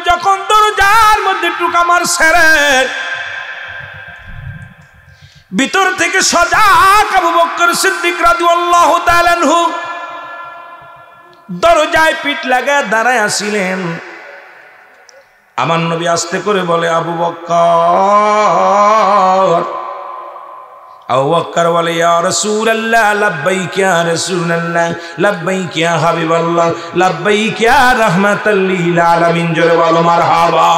যখন দরজার মধ্যে টুকা মারছে রে, ভিতর থেকে সজাগ আবু বকর সিদ্দিক রাদিয়াল্লাহু তাআলা আনহু দরজায় পিঠ লাগায় দাঁড়ায় আসিলেন। আমার নবী আস্তে করে বলে, আবু বকর। আবু বকর বলে, ইয়া রাসূলুল্লাহ, লাব্বাইক ইয়া রাসূলুল্লাহ, লাব্বাইক ইয়া হাবিবাল্লাহ, লাব্বাইক ইয়া রাহমাতাল লিল আলামিন। জোরে বলো মারহাবা।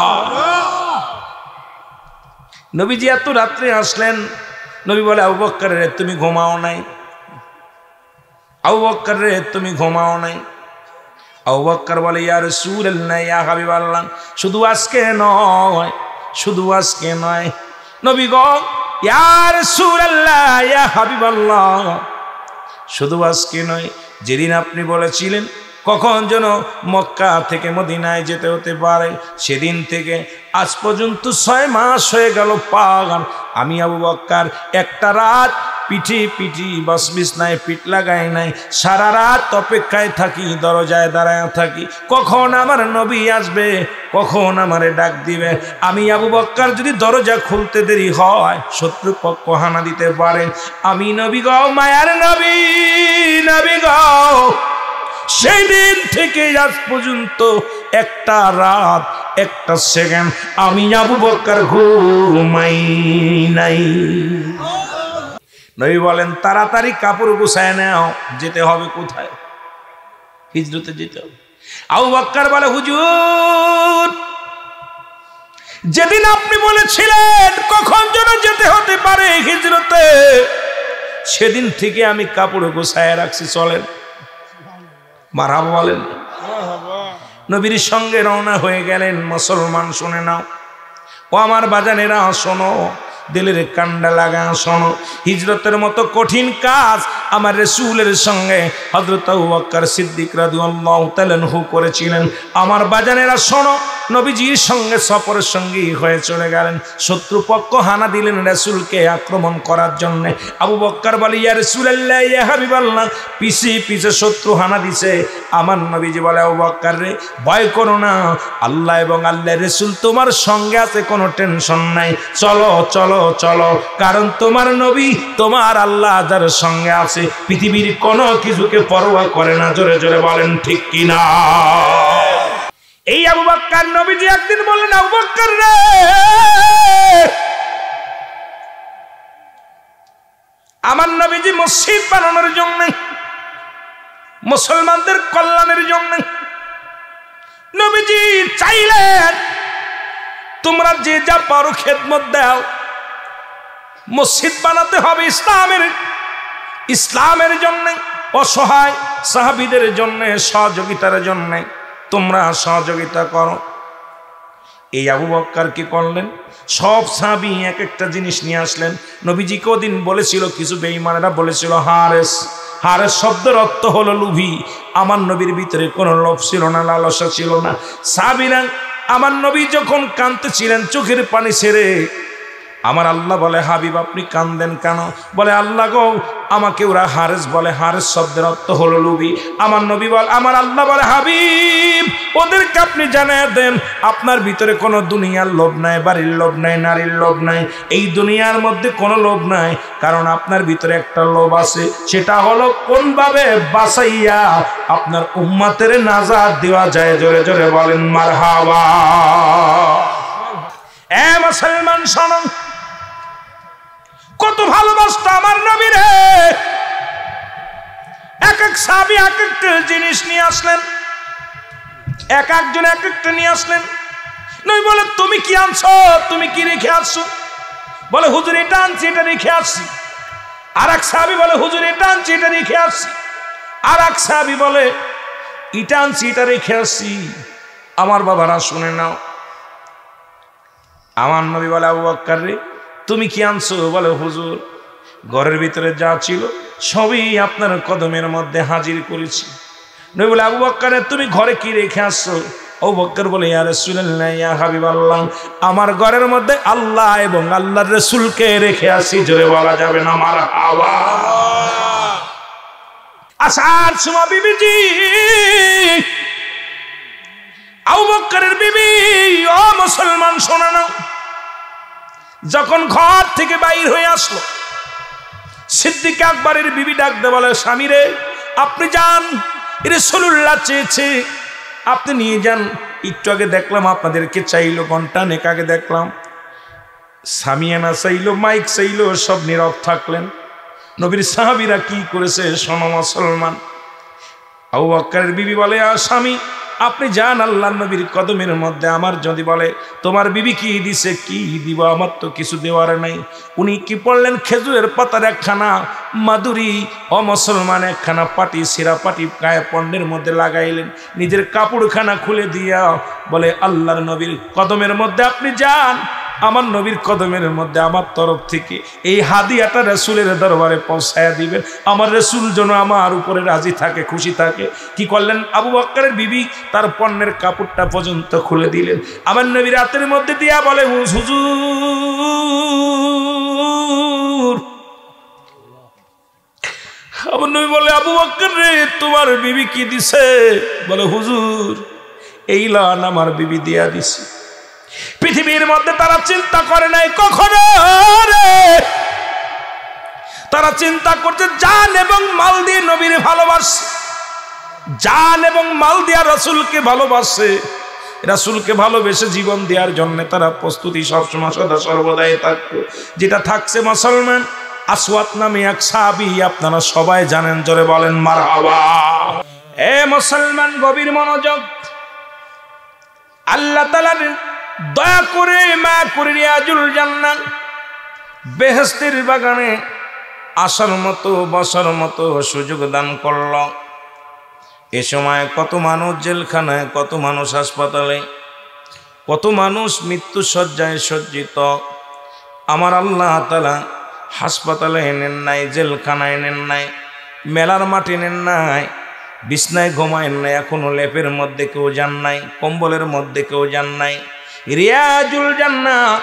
নবীজি এত রাত্রে আসলেন। নবী বলে, আবু বকর রে তুমি ঘুমাও নাই, আবু বকর রে তুমি ঘুমাও নাই। আবু বকর বলে, ইয়া রাসূলুল্লাহ, ইয়া হাবিবাল্লাহ, শুধু আজকে নয়, শুধু আজকে নয় নবী গো, ইয়া রাসূলুল্লাহ, ইয়া হাবিবাল্লাহ, শুধু আজকে নয়, যেদিন আপনি বলেছিলেন কখন যেন মক্কা থেকে মদিনায় যেতে হতে পারে, সেদিন থেকে আজ পর্যন্ত 6 মাস হয়ে গেল পার। আমি আবু বকর একটা রাত পিঠি পিঠি বাস বিছনায় পিঠ লাগাই নাই, সারা রাত অপেক্ষায় থাকি, দরজায় দাঁড়ায় থাকি, কখন আমার নবী আসবে, কখন আমারে ডাক দিবে। আমি আবু বকর যদি দরজা খুলতে দেরি হয়, শত্রুপক্ষ হানা দিতে পারে। আমি নবী গো, মায়ার নবী, নবী গো, সেই দিন থেকে আজ পর্যন্ত একটা রাত একটা সেকেন্ড আমি আবু বকর ঘুমাই নাই। নবী বলেন, তাড়াতাড়ি কাপড় গুছায় নাও, যেতে হবে কোথায়? হিজরতে যেতে হবে। আবু বকর বলে, হুজুর, যেদিন আপনি বলেছিলেন কখন যেন যেতে হতে পারে হিজরতে, সেদিন থেকে আমি কাপড় গুছায় রাখছি, চলেন। মারহাবা বলেন। নবীর সঙ্গে রওনা হয়ে গেলেন। মুসলমান শুনে নাও, ও আমার বাজানেরা শোনো, দিলের কান্ডা লাগা শোনো, হিজরতের মতো কঠিন কাজ আমার রাসূলের সঙ্গে হযরত আবু বকর সিদ্দিক রাদিয়াল্লাহু তাআলা আনহু করেছিলেন। আমার বাজানেরা শোনো, নবীজির সঙ্গে সফরের সঙ্গী হয়ে চলে গেলেন। শত্রুপক্ষ হানা দিলেন রাসূলকে আক্রমণ করার জন্য। আবু বকর বলে, ইয়া রাসূলুল্লাহ, ইয়া হাবিবাল্লাহ, পিছে পিছে শত্রু হানা দিছে। আমার নবীজি বলে, আবু বকর রে ভয় করো না, আল্লাহ এবং আল্লাহর রাসূল তোমার সঙ্গে আছে, কোনো টেনশন নাই, চলো চলো চলো, কারণ তোমার নবী তোমার আল্লাহ যার সঙ্গে আছে পৃথিবীর কোনো কিছুকে পরোয়া করে না। জোরে জোরে বলেন ঠিক কিনা? এই আবু বকর নবীজি একদিন বললেন, আবু বকর রে, আমার নবীজি মসজিদ বানানোর জন্য, মুসলমানদের কল্যাণের জন্য নবীজি চাইলেন তোমরা যে যা পারো খেদমত দাও, মসজিদ বানাতে হবে ইসলামের জন্য, অসহায় সাহাবীদের জন্য, সহযোগিতার জন্য তোমরা সহযোগিতা করো। এই আবু বকর কি করলেন? সব সাহাবী এক একটা জিনিস নিয়ে আসলেন। নবীজিকে ওদিন বলেছিল, কিছু বেঈমানেরা বলেছিল হারেস। হারেস শব্দের অর্থ হলো লোভী। আমার নবীর ভিতরে কোনো লোভ ছিল না, লালসা ছিল না। সাহাবীরা আমার নবী যখন কাঁদতেছিলেন চোখের পানি ছেড়ে, আমার আল্লাহ বলে, হাবিব আপনি কান্দেন কেন? বলে, আল্লাহ গো, আমাকে ওরা হারেস বলে। হারেস শব্দের অর্থ হলো লোভী। আমার নবী বল, আমার আল্লাহ বলে, হাবিব ওদেরকে আপনি জানিয়ে দেন আপনার ভিতরে কোনো দুনিয়ার লোভ নাই, বাড়ির লোভ নাই, নারীর লোভ নাই, এই দুনিয়ার মধ্যে কোনো লোভ নাই, কারণ আপনার ভিতরে একটা লোভ আছে, সেটা হলো কোনভাবে বাঁচাইয়া আপনার উম্মতের নাজাত দেওয়া যায়। জোরে জোরে বলেন মারহাবা। এ মুসলমান শোনো, কত ভালোবাসত আমার নবী রে। এক এক সাহাবী এক একটা জিনিস নিয়ে আসলেন, এক একজন এক একটা নিয়ে আসলেন। নবী বলে, তুমি কি আনছো? তুমি কি রেখে আসছো? বলে, হুজুর এটা আনছি, এটা রেখে আসছি। আর এক সাহাবী বলে, হুজুর এটা আনছি, এটা রেখে আসছি। আর এক সাহাবী বলে, এটা আনছি, এটা রেখে আসছি। আমার বাবারা শুনে নাও, আমার নবী বলে, আবু বকর রে তুমি কি আনছো? বলে, হুজুর ঘরের ভিতরে যা ছিল সবই আপনার কদমের মধ্যে হাজির করেছি। নবী বলে, আবু বকর তুমি ঘরে কি রেখে আসছো? আবু বকর বলে, ইয়া রাসূলুল্লাহ, ইয়া হাবিবাল্লাহ, আমার ঘরের মধ্যে আল্লাহ এবং আল্লাহর রাসূলকে রেখে আসি। জোরে বলা যাবে না মারহাবা। আসার সময় বিবিজি আবু বকরের বিবি, ও মুসলমান শোনো না, যখন ঘর থেকে বাইর হয়ে আসলো, সিদ্দিক আকবরের বিবি ডাকতে বলে, স্বামী রে আপনি যান, রাসূলুল্লাহ চেয়েছে আপনি নিয়ে যান। একটু আগে দেখলাম আপনাদেরকে চাইলো, ঘন্টা নেক আগে দেখলাম সামিয়ানা চাইলো, মাইক চাইলো, সব নীরব থাকলেন। নবীর সাহাবীরা কি করেছে শোনো মুসলমান। আবু বকরের বিবি বলে, স্বামী আপনি যান আল্লাহর নবীর কদমের মধ্যে, আমার যদি বলে তোমার বিবি কি দিছে, কি দিব, আমার তো কিছু দেওয়ার নাই। উনি কি পড়লেন, খেজুরের পাতার একখানা মাদুরি, ও মুসলমান একখানা পাটি, সিরা পাটি গায়ে পণ্যের মধ্যে লাগাইলেন, নিজের কাপড়খানা খুলে দিয়া বলে, আল্লাহর নবীর কদমের মধ্যে আপনি যান, আমার নবীর কদমের মধ্যে আমার তরফ থেকে এই হাদিয়াটা রাসূলের দরবারে পৌঁছায়া দিবেন, আমার রাসূল যেন আমার উপরে রাজি থাকে, খুশি থাকে। কি করলেন, আবু বকরের বিবি তার পণ্যের কাপড়টা পর্যন্ত খুলে দিলেন, আমার নবীর হাতের মধ্যে দিয়া বলে, হুজুর। আমার নবী বলে, আবু বকর রে তোমার বিবি কি দিছে? বলে, হুজুর এই লান আমার বিবি দিয়া দিছে। পৃথিবীর মধ্যে তারা চিন্তা করে নাই কখনো রে, তারা চিন্তা করছে জান এবং মাল দিয়ে নবীর ভালোবাসে, জান এবং মাল দিয়া রাসূলকে ভালোবাসে, রাসূলকে ভালোবেসে জীবন দেওয়ার জন্য তারা প্রস্তুতি সবসময় সদা সর্বদাই থাকতো। যেটা থাকছে মুসলমান, আসওয়াদ নামে এক সাহাবী, আপনারা সবাই জানেন, জোরে বলেন মারহাবা। এ মুসলমান গভীর মনোযোগ, আল্লাহ তাআলা দয়া করে মায়া করে রিয়াজুল জান্নাত বেহেশতের বাগানে আসার মতো বসার মতো সুযোগ দান করল। এ সময় কত মানুষ জেলখানায়, কত মানুষ হাসপাতালে, কত মানুষ মৃত্যু শয্যায় সজ্জিত। আমার আল্লাহ তাআলা হাসপাতালে নেন নাই, জেলখানায় নেন নাই, মেলার মাঠে নেন নাই, বিছনায় ঘুমায় নাই, এখনো লেপের মধ্যে কেউ যান নাই, কম্বলের মধ্যে কেউ যান নাই। রিয়াজুল জান্নাত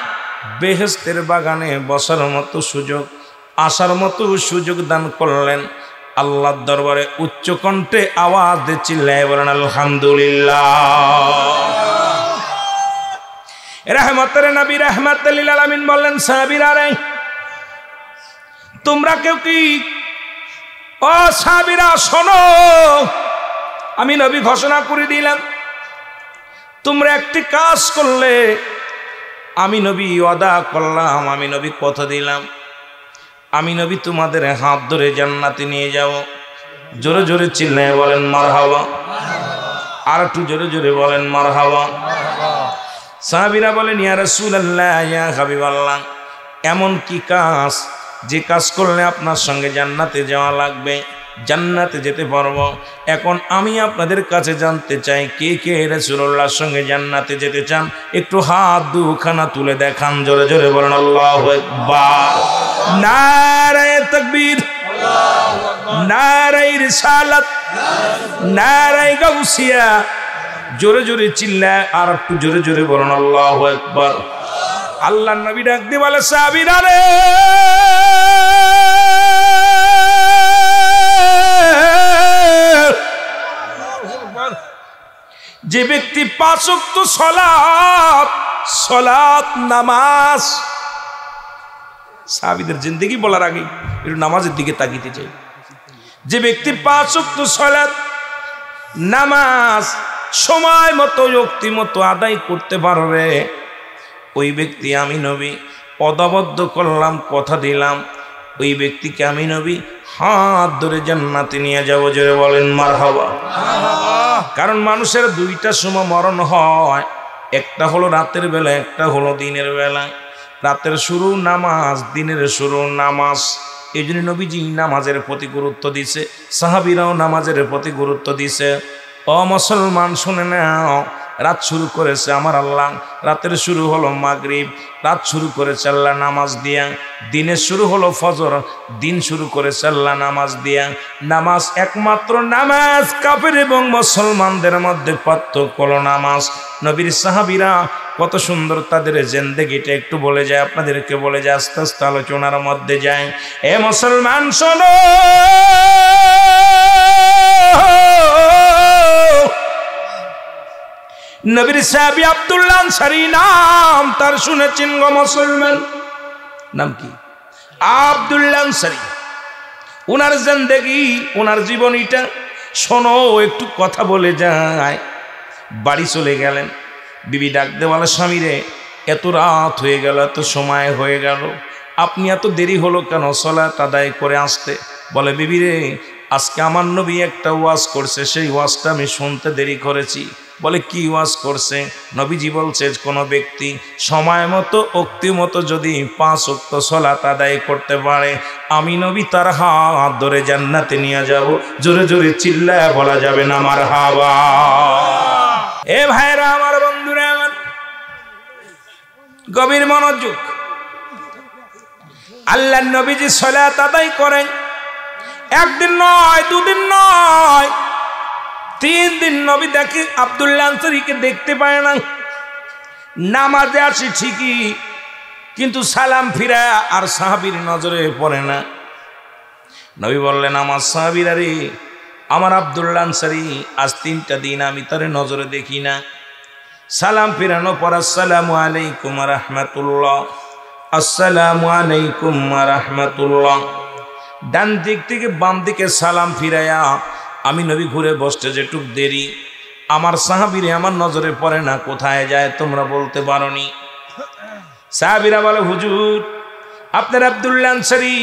বেহেশতের বাগানে বসার মতো সুযোগ, আসার মতো সুযোগ দান করলেন। আল্লাহর দরবারে উচ্চ কণ্ঠে আওয়াজ দিয়ে চিল্লায় বলেন আলহামদুলিল্লাহ। রহমতের নবী রাহমাতুল লিল আলামিন বললেন, সাহাবীরা রে তোমরা কেউ কি, ও সাহাবীরা শোনো, আমি নবী ঘোষণা করে দিলাম, তোমরা একটি কাজ করলে আমি নবী ওয়াদা করলাম, আমি নবী কথা দিলাম, আমি নবী তোমাদের হাত ধরে জান্নাতে নিয়ে যাব। জোরে জোরে চিল্লায় বলেন মারহাবা, আর একটু জোরে জোরে বলেন মারহাবা। সাহাবীরা বলেন, ইয়া রাসূলুল্লাহ, ইয়া হাবিবাল্লাহ, এমন কি কাজ যে কাজ করলে আপনার সঙ্গে জান্নাতে যাওয়া লাগবে, জান্নাতে যেতে পারবো। এখন আমি আপনাদের কাছে জানতে চাই, কে কে রাসূলুল্লাহর সঙ্গে জান্নাতে যেতে চান? একটু হাত দুখানা তুলে দেখান, জোরে জোরে বলেন আল্লাহু আকবার। নারায়ে তাকবীর, নারায়ে রিসালাত, নারায়ে গাউসিয়া। জোরে জোরে চিল্লায় আর একটু জোরে জোরে বলেন আল্লাহু আকবার। আল্লাহর নবী ডাক দিয়ে বলে, সাহাবীরা রে যে ব্যক্তি 5 ওয়াক্ত সালাত নামাজ, সাহাবীদের জিন্দেগি বলার আগে একটু নামাজের দিকে তাকিয়ে চাই। যে ব্যক্তি 5 ওয়াক্ত সালাত নামাজ সময় মতো যুক্তি মতো আদায় করতে পারবে, ওই ব্যক্তি আমি নবী পদাবদ্ধ করলাম, কথা দিলাম, ওই ব্যক্তিকে আমি নবী হাত ধরে জান্নাতে নিয়ে যাব। জোরে বলেন মারহাবা। কারণ মানুষের 2টা সময় মরণ হয়, একটা হলো রাতের বেলা, একটা হলো দিনের বেলা। রাতের শুরু নামাজ, দিনের শুরু নামাজ। এই জন্য নবীজি নামাজের প্রতি গুরুত্ব দিছে, সাহাবীরাও নামাজের প্রতি গুরুত্ব দিছে। ও মুসলমান শুনে নাও, রাত শুরু করেছে আমার আল্লাহ, রাতের শুরু হলো মাগরিব, রাত শুরু করেছে আল্লাহ নামাজ দিয়া। দিনের শুরু হলো ফজর, দিন শুরু করেছে আল্লাহ নামাজ দিয়া। নামাজ একমাত্র নামাজ, কাফের এবং মুসলমানদের মধ্যে পার্থক্য হলো নামাজ। নবীর সাহাবীরা কত সুন্দর তাদের জিন্দেগিটা একটু বলে যায়, আপনাদেরকে বলে যায়, আস্তে আস্তে আলোচনার মধ্যে যায়। এ মুসলমান শোনো, নবীর সাহাবী আব্দুল্লাহ আনসারী নাম তার শুনেছেন গো মুসলমান, নাম কি? আব্দুল্লাহ আনসারী। ওনার জিন্দেগি, ওনার জীবনীটা শোনো, একটু কথা বলে যায়। বাড়ি চলে গেলেন, বিবি ডাক দেওয়ালা, স্বামী রে এত রাত হয়ে গেল, এত সময় হয়ে গেল, আপনি এত দেরি হলো কেন সালাত আদায় করে আসতে? বলে বিবি রে আজকে আমার নবী একটা ওয়াজ করছে, সেই ওয়াজটা আমি শুনতে দেরি করেছি। বলে কি ওয়াজ করছে? নবীজি বলছে কোনো ব্যক্তি সময় মতো অক্তি মতো যদি 5 ওয়াক্ত সালাত আদায় করতে পারে, আমি নবী তার হাত ধরে জান্নাতে নিয়ে যাব। জোরে জোরে চিল্লায় বলা যাবে না মারহাবা। এ ভাইরা আমার, বন্ধুরা আমার, গভীর মনোযোগ। আল্লাহর নবীজি সালাত আদায় করেন, একদিন নয়, দুদিন নয়, 3 দিন নবী দেখে আব্দুল্লাহ আনসারীকে দেখতে পায় না। নামাজে আসে ঠিকই, কিন্তু সালাম ফিরা আর সাহাবীর নজরে পড়ে না। নবী বললেন, আমার সাহাবীরা রে, আমার আব্দুল্লাহ আনসারী আজ 3টা দিন আমি তার নজরে দেখি না। সালাম ফিরানো পর আসসালামু আলাইকুম ওয়া রাহমাতুল্লাহ, আসসালামু আলাইকুম ওয়া রাহমাতুল্লাহ। ডান দিক থেকে বাম দিকে সালাম ফিরাইয়া আমি নবী ঘুরে বসতে যেটুক দেরি, আমার সাহাবীরে আমার নজরে পড়ে না। কোথায় যায় তোমরা বলতে পারোনি? সাহাবীরা বলে, হুজুর আপনার আব্দুল্লাহ আনসারী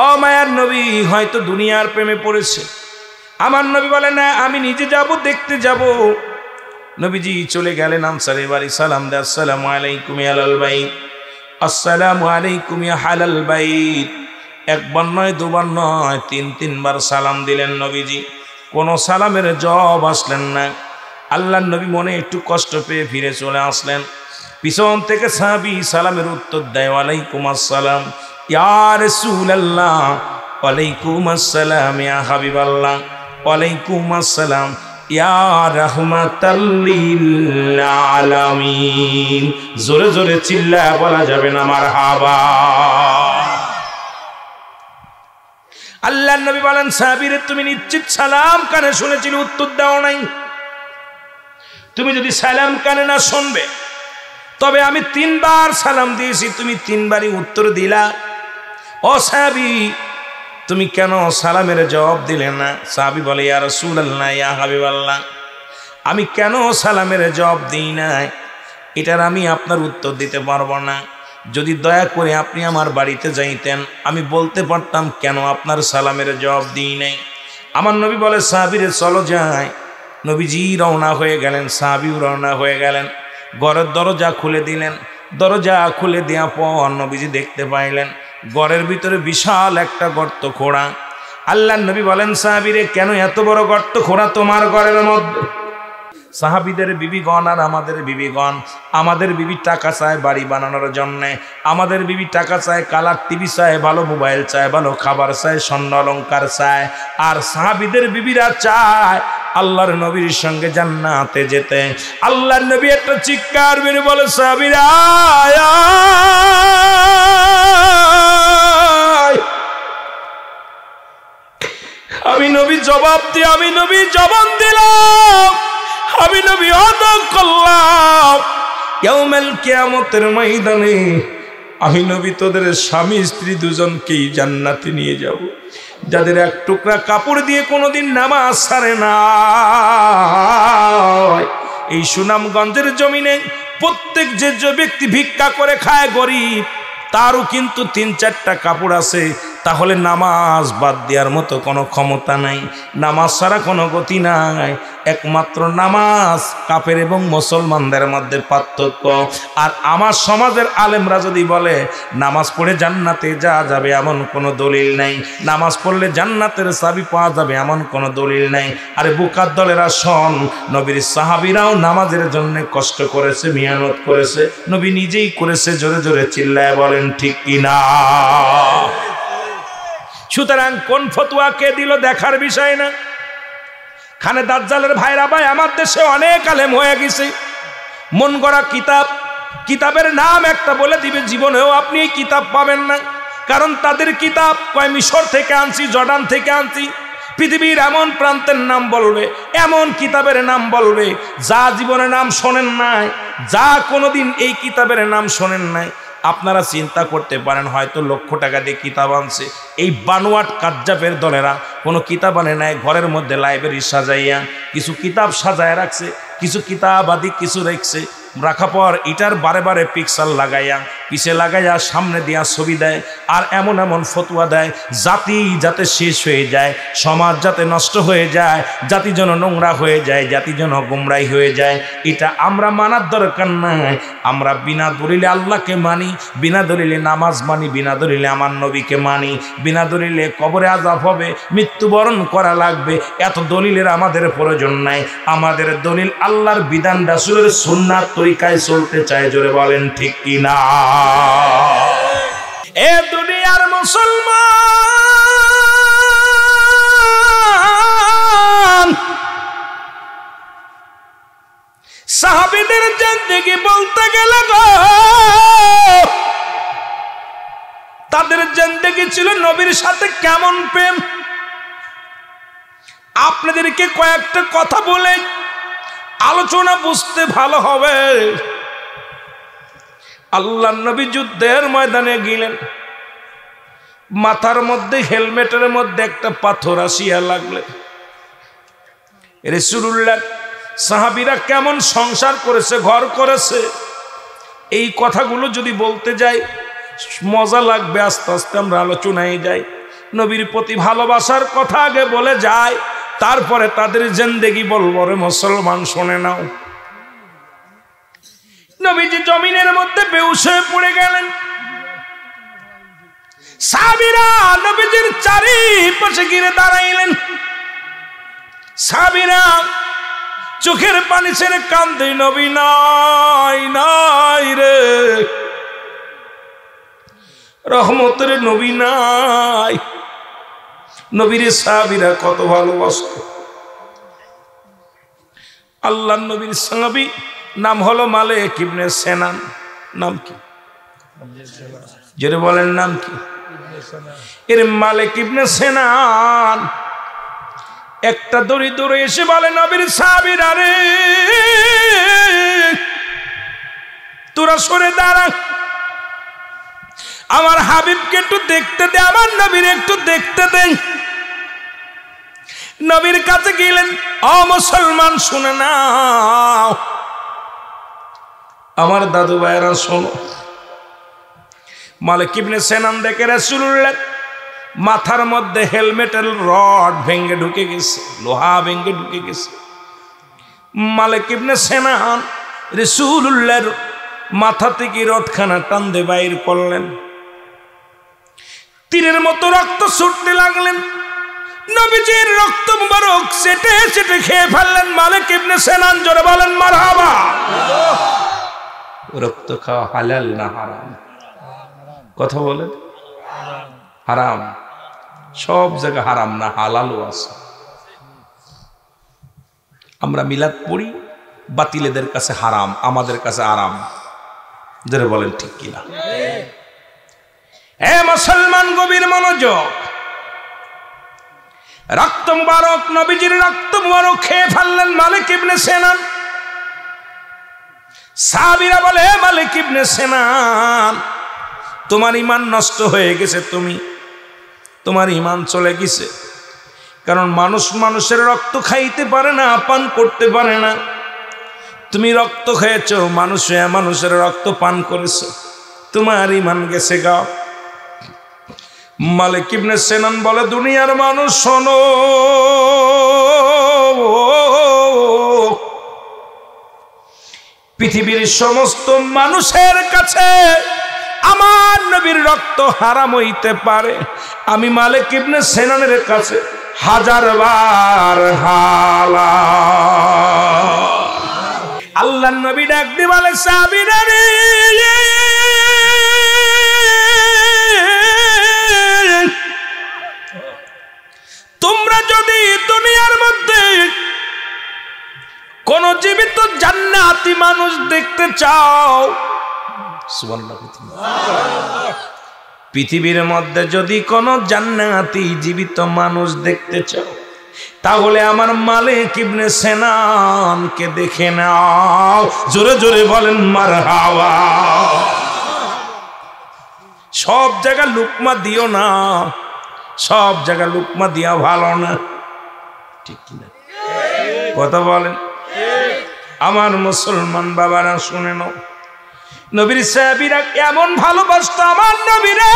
ও মায়ার নবী হয়তো দুনিয়ার প্রেমে পড়েছে। আমার নবী বলে, না আমি নিজে যাব, দেখতে যাব। নবীজি চলে গেলেন আনসারী বাড়ি, সালাম দে, আসসালামু আলাইকুম ইয়া আহলাল বাইত, আসসালামু আলাইকুম ইয়া আহলাল বাইত। একবার নয়, দুবার নয়, 3বার সালাম দিলেন নবীজি। কোনো সালামের জবাব আসলেন না। আল্লাহর নবী মনে একটু কষ্ট পেয়ে ফিরে চলে আসলেন। পিছন থেকে সাহাবী সালামের উত্তর দেয়, ওয়ালাইকুম আসসালাম ইয়া রাসূলুল্লাহ, ওয়ালাইকুম আসসালাম ইয়া হাবিবাল্লাহ, ওয়ালাইকুম আসসালাম ইয়া রাহমাতাল লিল আলামিন। জোরে জোরে চিল্লায় বলা যাবে না মারহাবা। আল্লাহর নবী বলেন, সাহাবীরে তুমি নিশ্চিত সালাম কানে শুনেছিলে, উত্তর দাও নাই। তুমি যদি সালাম কানে না শুনবে, তবে আমি 3বার সালাম দিয়েছি, তুমি 3বারই উত্তর দিলা। ও সাহাবী তুমি কেন সালামের জবাব দিলে না? সাহাবী বলে, ইয়া রাসূলুল্লাহ ইয়া হাবিবাল্লাহ, আমি কেন সালামের জবাব দিই না এটার আমি আপনার উত্তর দিতে পারবো না। যদি দয়া করে আপনি আমার বাড়িতে যাইতেন, আমি বলতে পারতাম কেন আপনার সালামের জবাব দিই নাই। আমার নবী বলে, সাহাবীরে চলো যাই। নবীজি রওনা হয়ে গেলেন, সাহাবীও রওনা হয়ে গেলেন। ঘরের দরজা খুলে দিলেন। দরজা খুলে দেওয়া পর নবীজি দেখতে পাইলেন ঘরের ভিতরে বিশাল একটা গর্ত খোঁড়া। আল্লাহর নবী বলেন, সাহাবীরে কেন এত বড় গর্ত খোঁড়া তোমার ঘরের মধ্যে? সাহাবীদের বিবিগণ আর আমাদের বিবিগণ, আমাদের বিবি টাকা চায় বাড়ি বানানোর জন্যে, আমাদের বিবি টাকা চায়, কালার টিভি চায়, ভালো মোবাইল চায়, ভালো খাবার চায়, স্বর্ণ অলঙ্কার চায়। আর সাহাবীদের বিবিরা চায় আল্লাহর নবীর সঙ্গে জান্নাতে যেতে। আল্লাহর নবী একটা চিৎকার মেরে বলে, সাহাবীরা আমি নবী জবাব দিই, আমি নবী জবান দিলাম, আমি নবী আদা করলাম। ইয়াউমুল কিয়ামতের ময়দানে আমি নবী তোদের স্বামী স্ত্রী দুজনকেই জান্নাতে নিয়ে যাব, যাদের এক টুকরা কাপড় দিয়ে কোনোদিন নামাজ ছাড়ে না। এই সুনামগঞ্জের জমিনে প্রত্যেক যে ব্যক্তি ভিক্ষা করে খায় গরিব, তারও কিন্তু 3-4টা কাপড় আছে। তাহলে নামাজ বাদ দেওয়ার মতো কোনো ক্ষমতা নাই, নামাজ ছাড়া কোনো গতি নাই। একমাত্র নামাজ কাফের এবং মুসলমানদের মধ্যে পার্থক্য। আর আমার সমাজের আলেমরা যদি বলে নামাজ পড়ে জান্নাতে যাওয়া যাবে, এমন কোনো দলিল নাই। নামাজ পড়লে জান্নাতের চাবি পাওয়া যাবে, এমন কোনো দলিল নাই। আরে বুকার দলেরা শোন, নবীর সাহাবীরাও নামাজের জন্য কষ্ট করেছে, মেহনত করেছে, নবী নিজেই করেছে। জোরে জোরে চিল্লায় বলেন ঠিক কিনা? সুতরাং কোন ফতোয়া কে দিল দেখার বিষয় না। খানে দাজ্জালের ভাইরা ভাই, আমার দেশে অনেক আলেম হয়ে গেছে, মন গড়া কিতাব, কিতাবের নাম একটা বলে দিবে, জীবনেও আপনি এই কিতাব পাবেন না। কারণ তাদের কিতাব কয় মিশর থেকে আনছি, জর্ডান থেকে আনছি, পৃথিবীর এমন প্রান্তের নাম বলবে, এমন কিতাবের নাম বলবে যা জীবনের নাম শোনেন নাই, যা কোনোদিন এই কিতাবের নাম শোনেন নাই। আপনারা চিন্তা করতে পারেন হয়তো লক্ষ টাকা দিয়ে কিতাব আনছে। এই বানোয়াট কাজ্জাবের দলেরা কোনো কিতাব আনে নাই, ঘরের মধ্যে লাইব্রেরি সাজাইয়া কিছু কিতাব সাজায় রাখছে, কিছু কিতাব আদি কিছু রেখছে, রাখা পর এটার বারে বারে পিক্সেল লাগাইয়া পিছে লাগাইয়া সামনে দিয়া ছবি দেয়, আর এমন এমন ফতোয়া দেয় জাতি যাতে শেষ হয়ে যায়, সমাজ যাতে নষ্ট হয়ে যায়, জাতি যেন নোংরা হয়ে যায়, জাতি যেন গুমরাই হয়ে যায়। এটা আমরা মানার দরকার নাই। আমরা বিনা দলিলে আল্লাহকে মানি, বিনা দলিলে নামাজ মানি, বিনা দলিলে আমার নবীকে মানি, বিনা দলিলে কবরে আযাব হবে, মৃত্যুবরণ করা লাগবে, এত দলিলের আমাদের প্রয়োজন নাই। আমাদের দলিল আল্লাহর বিধান, রাসূলের সুন্নাত তরিকায় চলতে চায়। জোরে বলেন ঠিক কি না? এ দুনিয়ার মুসলমান, সাহাবীদের জিন্দেগি বলতে গেলে গো, তাদের জিন্দেগি ছিল নবীর সাথে কেমন প্রেম। আপনাদেরকে কয়েকটা কথা বলে আলোচনা বুঝতে ভালো হবে। আল্লাহর নবী যুদ্ধের ময়দানে গেলেন, মাথার মধ্যে হেলমেটের মধ্যে একটা পাথর আসিয়া লাগলে রাসূলুল্লাহ সাহাবীরা কেমন সংসার করেছে, ঘর করেছে, এই কথাগুলো যদি বলতে যাই মজা লাগবে। আস্তে আস্তে আমরা আলোচনায় যাই। নবীর প্রতি ভালোবাসার কথা আগে বলে যায়, তারপরে তাদের জিন্দেগি বলবো। রে মুসলমান শুনে নাও। নবীজি জমিনের মধ্যে বেহুশ হয়ে পড়ে গেলেন। সাহাবীরা নবীজির চারিপাশে ঘিরে দাঁড়াইলেন। সাহাবীরা চোখের পানি ছেড়ে কান্দে, নবী নাই নাই রে, রহমতের নবী নাই। নবীর সাহাবীরা কত ভালোবাসত। আল্লাহর নবীর সাহাবী নাম হলো মালিক ইবনে সিনান। নাম কি? জোরে বলেন নাম কি? এর মালিক ইবনে সিনান একটা দড়ি দৌড়ে এসে বলে, নবীর সাহাবীরা রে, তোরা সরে দাঁড়া, আমার হাবিবকে একটু দেখতে দে, আমার নবীর একটু দেখতে দে। নবীর কাছে গেলেন। ও মুসলমান শুনে নাও, আমার দাদু ভাইরা শোনো। মালিক ইবনে সিনান দেখে রাসূলুল্লাহ মাথার মধ্যে হেলমেটের রড ভেঙে ঢুকে গেছে, লোহা ভেঙে ঢুকে গেছে। মালিক ইবনে সিনান রাসূলুল্লাহর মাথা থেকে রডখানা টান দিয়ে বাইর করলেন। তীরের মতো রক্ত ছুটতে লাগলেন। নবীজির রক্ত মুবারক চেটে চেটে খেয়ে ফেললেন মালিক ইবনে সিনান। জোরে বলেন মারহাবা। রক্ত খাওয়া হালাল না হারাম? কথা বলেন। হারাম। সব জায়গায় হারাম না, হালালও আছে। আমরা মিলাদ পড়ি, বাতিলেদের কাছে হারাম, আমাদের কাছে আরাম। যারা বলেন ঠিক কিনা? হে মুসলমান, গভীর মনোযোগ। রক্ত মুবারক, নবীজির রক্ত মুবারক খেয়ে ফেললেন মালিক ইবনে সিনান। সাহাবীরা বলে, হে মালিক ইবনে সিনান, তোমার ঈমান নষ্ট হয়ে গেছে, তোমার ঈমান চলে গেছে। কারণ মানুষ মানুষের রক্ত খাইতে পারে না, পান করতে পারে না। তুমি রক্ত খেয়েছো, মানুষের রক্ত পান করেছো, তোমার ঈমান গেছে গা। মালিক ইবনে সিনান বলে, দুনিয়ার মানুষ শোনো, পৃথিবীর সমস্ত মানুষের কাছে আমার নবীর রক্ত হারাম হইতে পারে, আমি মালিক ইবনে সিনানের কাছে 1000 বার হালাল। আল্লাহর নবী ডাক দিয়ে বলে, সাহাবীরা রে, তোমরা যদি দুনিয়ার মধ্যে কোন জীবিত জান্নাতি মানুষ দেখতে চাও, পৃথিবীর মধ্যে যদি কোন জান্নাতি জীবিত মানুষ দেখতে চাও, তাহলে আমার মালিক ইবনে সিনানকে দেখে নাও। জোরে জোরে বলেন মারহাবা। সব জায়গা লুকমা দিও না, সব জায়গা লুকমা দিয়া ভালো না, ঠিক কিনা কথা বলেন? আমার মুসলমান বাবারা শুনে নাও, নবীর সাহাবীরা এমন ভালোবাসতো আমার নবীরে।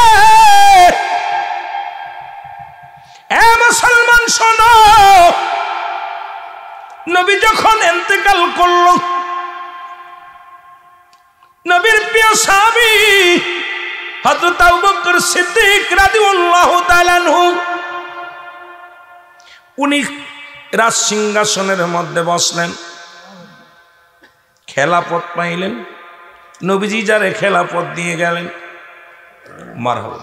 এ মুসলমান শোনো, নবী যখন ইন্তেকাল করল, নবীর প্রিয় সাহাবী হযরত আবু বকর সিদ্দিক রাদিয়াল্লাহু তাআলা আনহু উনি রাজ সিংহাসনের মধ্যে বসলেন, খেলাপথ পাইলেন। নবীজি যারে খেলাপথ দিয়ে গেলেন, মারহাবা।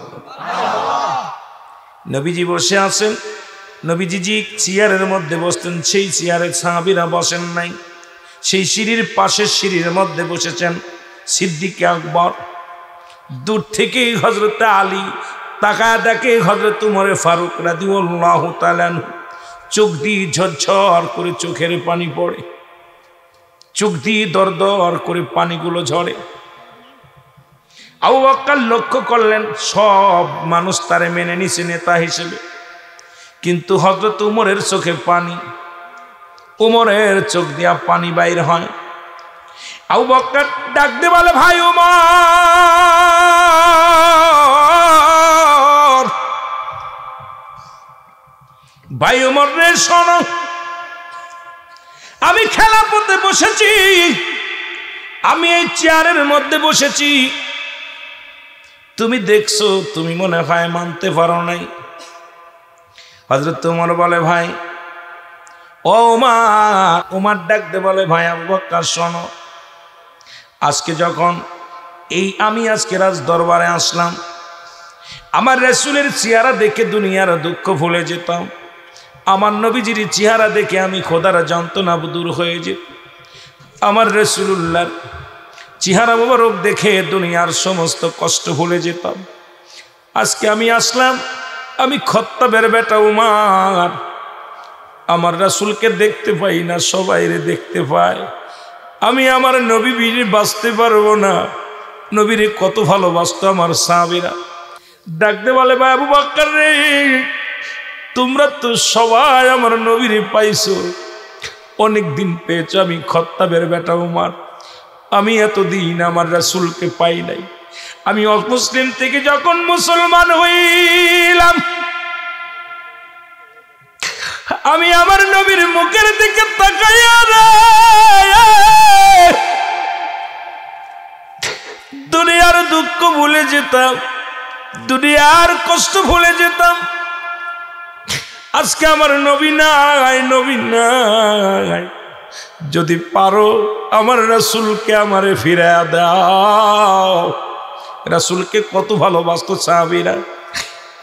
নবীজি বসে আছেন, নবীজি যে চেয়ারের মধ্যে বসতেন সেই চেয়ারে সাহাবীরা বসেন নাই, সেই সিঁড়ির পাশের সিঁড়ির মধ্যে বসেছেন সিদ্দিক আকবর। দূর থেকে হযরত আলী তাকায় দেখে হযরত উমর ফারুক রাদিয়াল্লাহু তাআলা চোখ দিয়ে ঝরঝর করে চোখের পানি পড়ে, চোখ দিয়ে দরদর করে পানিগুলো ঝরে। আবু বকর লক্ষ্য করলেন সব মানুষ তারে মেনে নিছে নেতা হিসেবে, কিন্তু হযরত উমরের চোখে পানি, উমরের চোখ দিয়া পানি বাইর হয়। আবু বকর ডাক দিয়ে বলে, ভাই উমর, ভাই উমর রে শোনো, আমি খেলাপথে বসেছি, আমি এই চেয়ারের মধ্যে বসেছি, তুমি দেখছো, তুমি মনে হয় মানতে পারো নাই। হযরত উমর বলে, ভাই ও উমর, উমর ডাক দে বলে, ভাই আবু বকর শোনো, আজকে যখন আমি আজকে রাজ দরবারে আসলাম, আমার রাসূলের চেহারা দেখে দুনিয়ার দুঃখ ভুলে যেতাম, আমার নবীজির চেহারা দেখে আমি খোদার যন্ত্রণা দূর হয়ে যেত, আমার রাসূলুল্লাহর চেহারা মোবারক দেখে দুনিয়ার সমস্ত কষ্ট ভুলে যেতাম। আজকে আমি আসলাম, আমি খত্তাবের বেটা উমর, আমার রাসূলকে দেখতে পাই না, সবাইরে দেখতে পাই, আমি আমার নবী বিনে বাঁচতে পারবো না। নবীরে কত ভালোবাসতো আমার সাহাবীরা। ডাকতে বলে, ভাই আবু বকর রে, তোমরা তো সবাই আমার নবীরে পাইছো, অনেক দিন পেয়েছো, আমি খত্তাবের বেটা উমর, আমি এতদিন আমার রাসূলকে পাই নাই। আমি অমুসলিম থেকে যখন মুসলমান হইলাম, আমি আমার নবীর মুখের দিকে তাকাইয়া রে দুনিয়ার দুঃখ ভুলে যেতাম, দুনিয়ার কষ্ট ভুলে যেতাম। আজকে আমার নবী নাই, নবী নাই, যদি পারো আমার রাসূলকে আমারে ফিরায়া দাও। রাসূলকে কত ভালোবাসতো সাহাবীরা,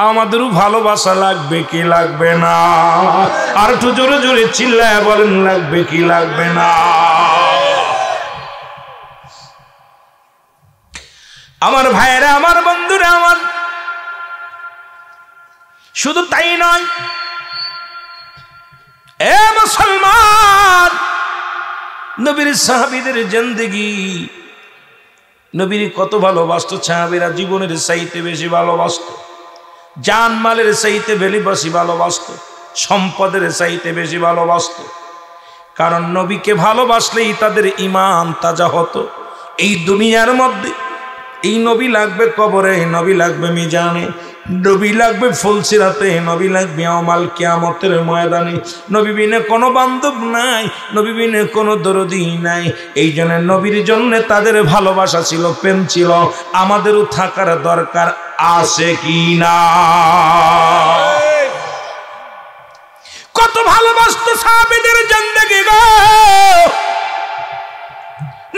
আমাদেরও ভালোবাসা লাগবে কি লাগবে না? আর একটু জোরে জোরে চিল্লায় বলেন, লাগবে কি লাগবে না? আমার ভাইয়েরা, আমার বন্ধুরা, আমার শুধু তাই নয়, এ মুসলমান, নবীর সাহাবীদের জিন্দেগি, নবীর কত ভালোবাসতো সাহাবীরা, জীবনের চাইতে বেশি ভালোবাসতো, জান মালের চাইতে বেশি ভালোবাসতো, সম্পদের চাইতে বেশি ভালোবাসতো। কারণ নবীকে ভালোবাসলেই তাদের ঈমান তাজা হতো। এই দুনিয়ার মধ্যে এই নবী লাগবে কবরে, নবী লাগবে মিজানে, নবী লাগবে ফুলসিরাতে, নবী লাগবে ইয়াউমাল কিয়ামতের ময়দানে। নবী বিনে কোনো বান্ধব নাই, নবী বিনে কোনো দরদি নাই। এই জন্য নবীর জন্য তাদের ভালোবাসা ছিল, প্রেম ছিল। আমাদেরও থাকার দরকার আছে কি না? কত ভালোবাসতো সাহাবীদের জিন্দেগি গো।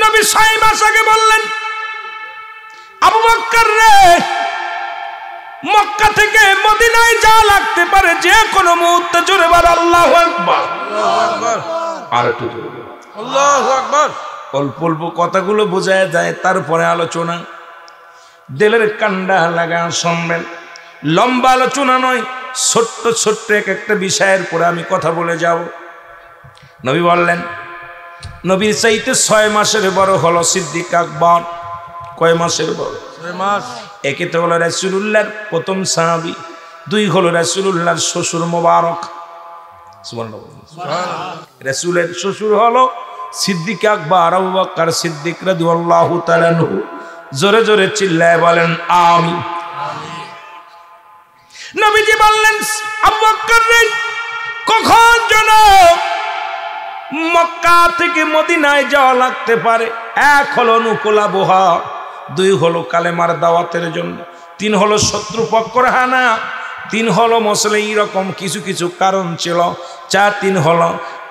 নবী 6 মাস আগে বললেন, আবু বকর রে, মক্কা থেকে মদিনায় যা লাগতে পারে যে কোনো মুহূর্তে জোরে বল আল্লাহু আকবার। আর একটু জোরে আল্লাহু আকবার। অল্প অল্প কথাগুলো বোঝায় যায়, তারপরে আলোচনা। দিলের কান্ডা লাগা শুনবেন, লম্বা আলোচনা নয়, ছোট্ট ছোট্ট একটা বিষয়ের পরে আমি কথা বলে যাব। নবী বললেন, নবীর চাইতে 6 মাসের বড় হলো সিদ্দিক আকবর। কয় মাসের বড়? 6 মাস। একে তো হলো রাসূলুল্লাহর প্রথম সাহাবী, 2 হলো রাসূলুল্লাহর শ্বশুর মোবারক। রাসূলের শ্বশুর হলো সিদ্দিক আকবর আবু বকর সিদ্দিক রাদিয়াল্লাহু তাআলা আনহু। জোরে জোরে চিল্লায় বলেন আমিন। নবীজি বললেন, আবু বকর রে, কখন যেন মক্কা থেকে মদিনায় যাওয়া লাগতে পারে। 1 হলো অনুকূল আবহাওয়া, 2 হলো কালেমার দাওয়াতের জন্য, 3 হলো শত্রুপক্ষের হানা, 3 হলো মসলে এরকম কিছু কিছু কারণ ছিল, 4 হলো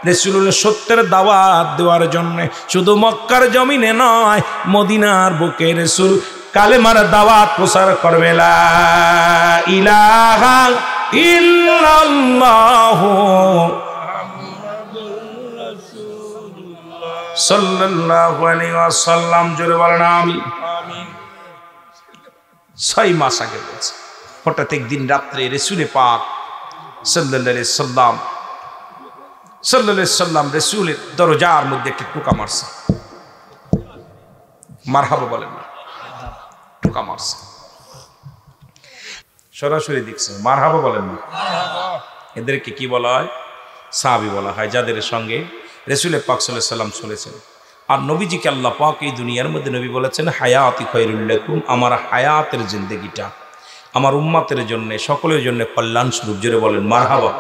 রাসূলুল্লাহ সত্যের দাওয়াত দেওয়ার জন্য। শুধু মক্কার জমিনে নয়, মদিনার বুকে রাসূল কালেমার দাওয়াত প্রচার করবে। লা ইলাহা ইল্লাল্লাহু সাল্লাল্লাহু আলাইহি ওয়াসাল্লাম। জোরে বলেন আমিন। 6 মাস আগে বলছে। হঠাৎ একদিন রাত্রে রাসূল পাক সাল্লাল্লাহু আলাইহি সাল্লাম রাসূলের দরজার মধ্যে একটা টোকা মারছে। মারহাবা বলেন না, টোকা মারছে, সরাসরি দেখছে। মারহাবা বলেন না। এদেরকে কি বলা হয়? সাহাবী বলা হয়, যাদের সঙ্গে রাসূল পাক সাল্লাল্লাহু আলাইহি ওয়াসাল্লাম চলেছেন। আর নবীজিকে আল্লাহ পাক এই দুনিয়ার মধ্যে নবী বলেছেন, হায়াতি খায়রুল লাকুম, আমার হায়াতের জিন্দেগিটা আমার উম্মতের জন্য, সকলের জন্য কল্যাণ স্বরূপ। জোরে বলেন মারহাবা।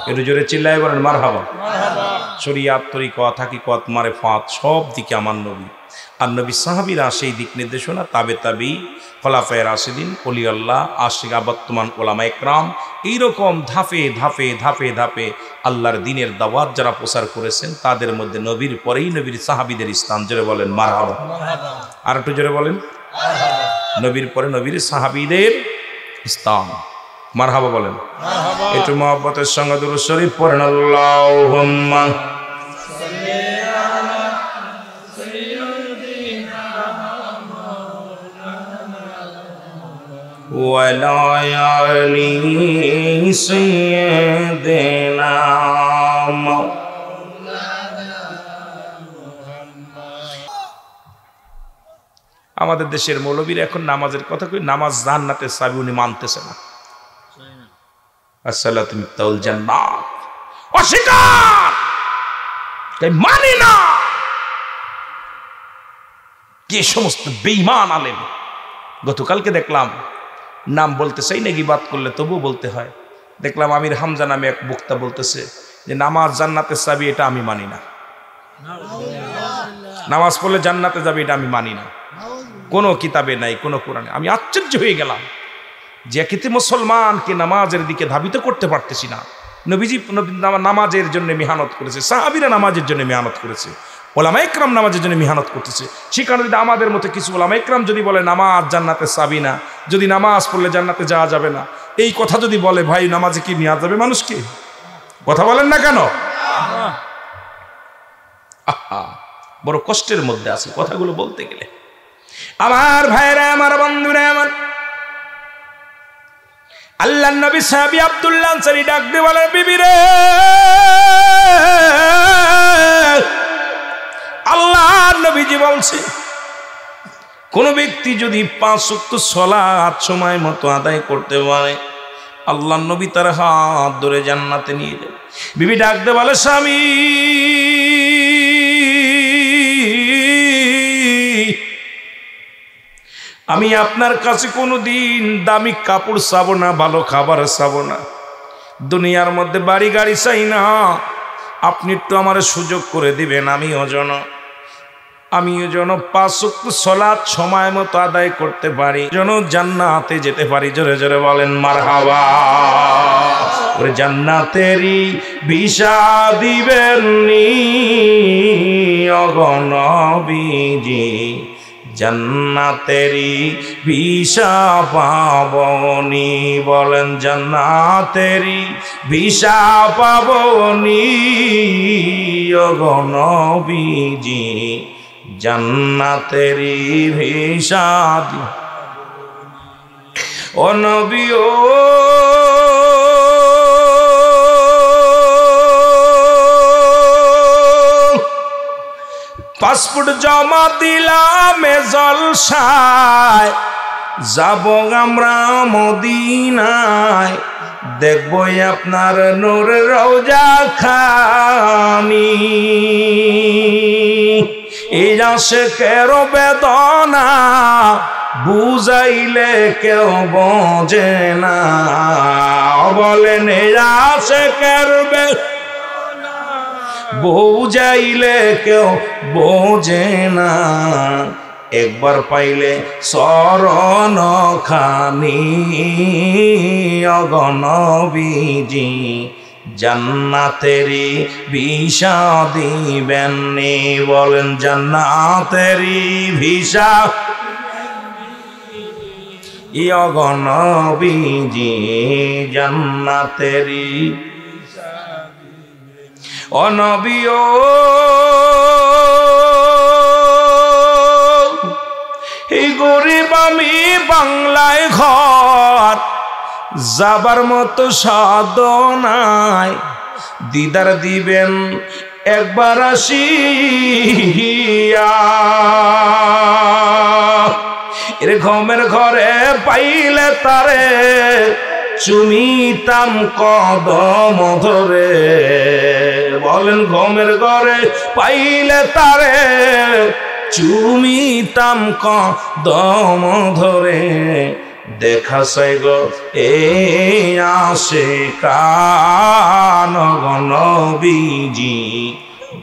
একটু জোরে চিল্লায় বলেন মারহাবা। শরিয়াত, তরিকত, হাকিকত, মারিফাত সব দিকে আমার নবী। আর নবী সাহাবীরা সেই দিক নির্দেশনা, তাবে খোলাফায়ে রাশিদিন, ওলি আল্লাহ, আশিক বর্তমান ওলামা একরাম, এইরকম ধাপে ধাপে ধাপে ধাপে আল্লাহর দ্বীনের দাওয়াত যারা প্রচার করেছেন, তাদের মধ্যে নবীর পরেই নবীর সাহাবীদের স্থান। জোরে বলেন মারহাবা। আর একটু জোরে বলেন, নবীর পরে নবীর সাহাবীদের স্থান। মারহাবা বলেন। একটু মহব্বতের সঙ্গে দুরূদ শরীফ পড়েন। আল্লাহুম্মা ওয়ালা আলি সাইয়্যিদিনা। আমাদের দেশের মৌলবীরা এখন নামাজের কথা কই, নামাজ জান্নাতের চাবি, উনি মানতেছে না। আসসালাতু মিফতাহুল জান্নাত, অস্বীকার, তাই মানি না। কে সমস্ত বেঈমান আলেম! গতকালকে দেখলাম, নাম বলতে চাই না, গীবাত করলে তবু বলতে হয়। দেখলাম আমির হামজা নামে এক বক্তা বলতেছে যে নামাজ জান্নাতের চাবি, এটা আমি মানি না। নামাজ পড়লে জান্নাতে যাবে, এটা আমি মানি না। কোনো কিতাবে নাই, কোনো কোরআনে। আমি আশ্চর্য হয়ে গেলাম যে একেতে মুসলমানকে নামাজের দিকে ধাবিত করতে পারতেছি না। নবীজি নামাজের জন্য মেহনত করেছে, সাহাবীরা নামাজের জন্য মেহনত করেছে, ওলামা ইকরাম নামাজের জন্য মেহনত করতেছে। সেখানে যদি আমাদের মতো কিছু ওলামা ইকরাম যদি বলে নামাজ জান্নাতের চাবি না, যদি নামাজ পড়লে জান্নাতে যাওয়া যাবে না, এই কথা যদি বলে, ভাই নামাজে কি নিয়ে যাবে মানুষকে? কথা বলেন না কেন? আহা, বড় কষ্টের মধ্যে আছে কথাগুলো বলতে গেলে। আমার ভাইরা, আমার বন্ধুরা, আমার আল্লাহর নবী সাহাবী আব্দুল্লাহ আনসারী ডাক দিয়ে বলে, বিবি রে, আল্লাহর নবীজি বলছে, কোন ব্যক্তি যদি 5 ওয়াক্ত সালাত সময় মতো আদায় করতে পারে, আল্লাহর নবী তার হাত ধরে জান্নাতে নিয়ে যাবে। বিবি ডাক দিয়ে বলে, স্বামী, আমি আপনার কাছে কোনোদিন দামি কাপড় চাবো না, ভালো খাবার চাবো না, দুনিয়ার মধ্যে বাড়ি গাড়ি চাই না। আপনি একটু আমার সুযোগ করে দিবেন, আমিও যেন 5 ওয়াক্ত সালাত সময় মতো আদায় করতে পারি, যেন জান্নাতে যেতে পারি। জোরে জোরে বলেন মারহাবা। ওরে জান্নাতেরই ভিসা দিবেননি ওগো নবীজি, জান্নাতেরই ভিসা পাবনি। বলেন জান্নাতেরই ভিসা পাবনি ওগো নবীজি, জান্নাতেরই ভিসা। ও নবী, ও পাসপোর্ট জমা দিলাম জলসায়, যাব আমরা মদিনায়, দেখব আপনার নূর রওজা খানি। এই আশিকের বেদনা বুঝাইলে কেউ বোঝে না, বলেন এই আশিকের বেদনা বুঝাইলে কেউ বোঝে না। একবার পাইলে শরণ খানি অগণবীজি, জান্নাতেরি ভিসা দিবেন নি, বলেন জান্নাতেরি ভিসা অগণবীজি, জান্নাতেরি অনবিও এই গরিব আমি বাংলায় ঘর, যাবার মতো সাধনাই, দিদার দিবেন একবার আসিয়া। এর ঘমের ঘরে পাইলে তারে চুমিতাম কদম ধরে, বলেন ঘমের ঘরে পাইলে তারে চুমিতাম কদম ধরে। দেখা সাইগ এ আশিকান নবীজি,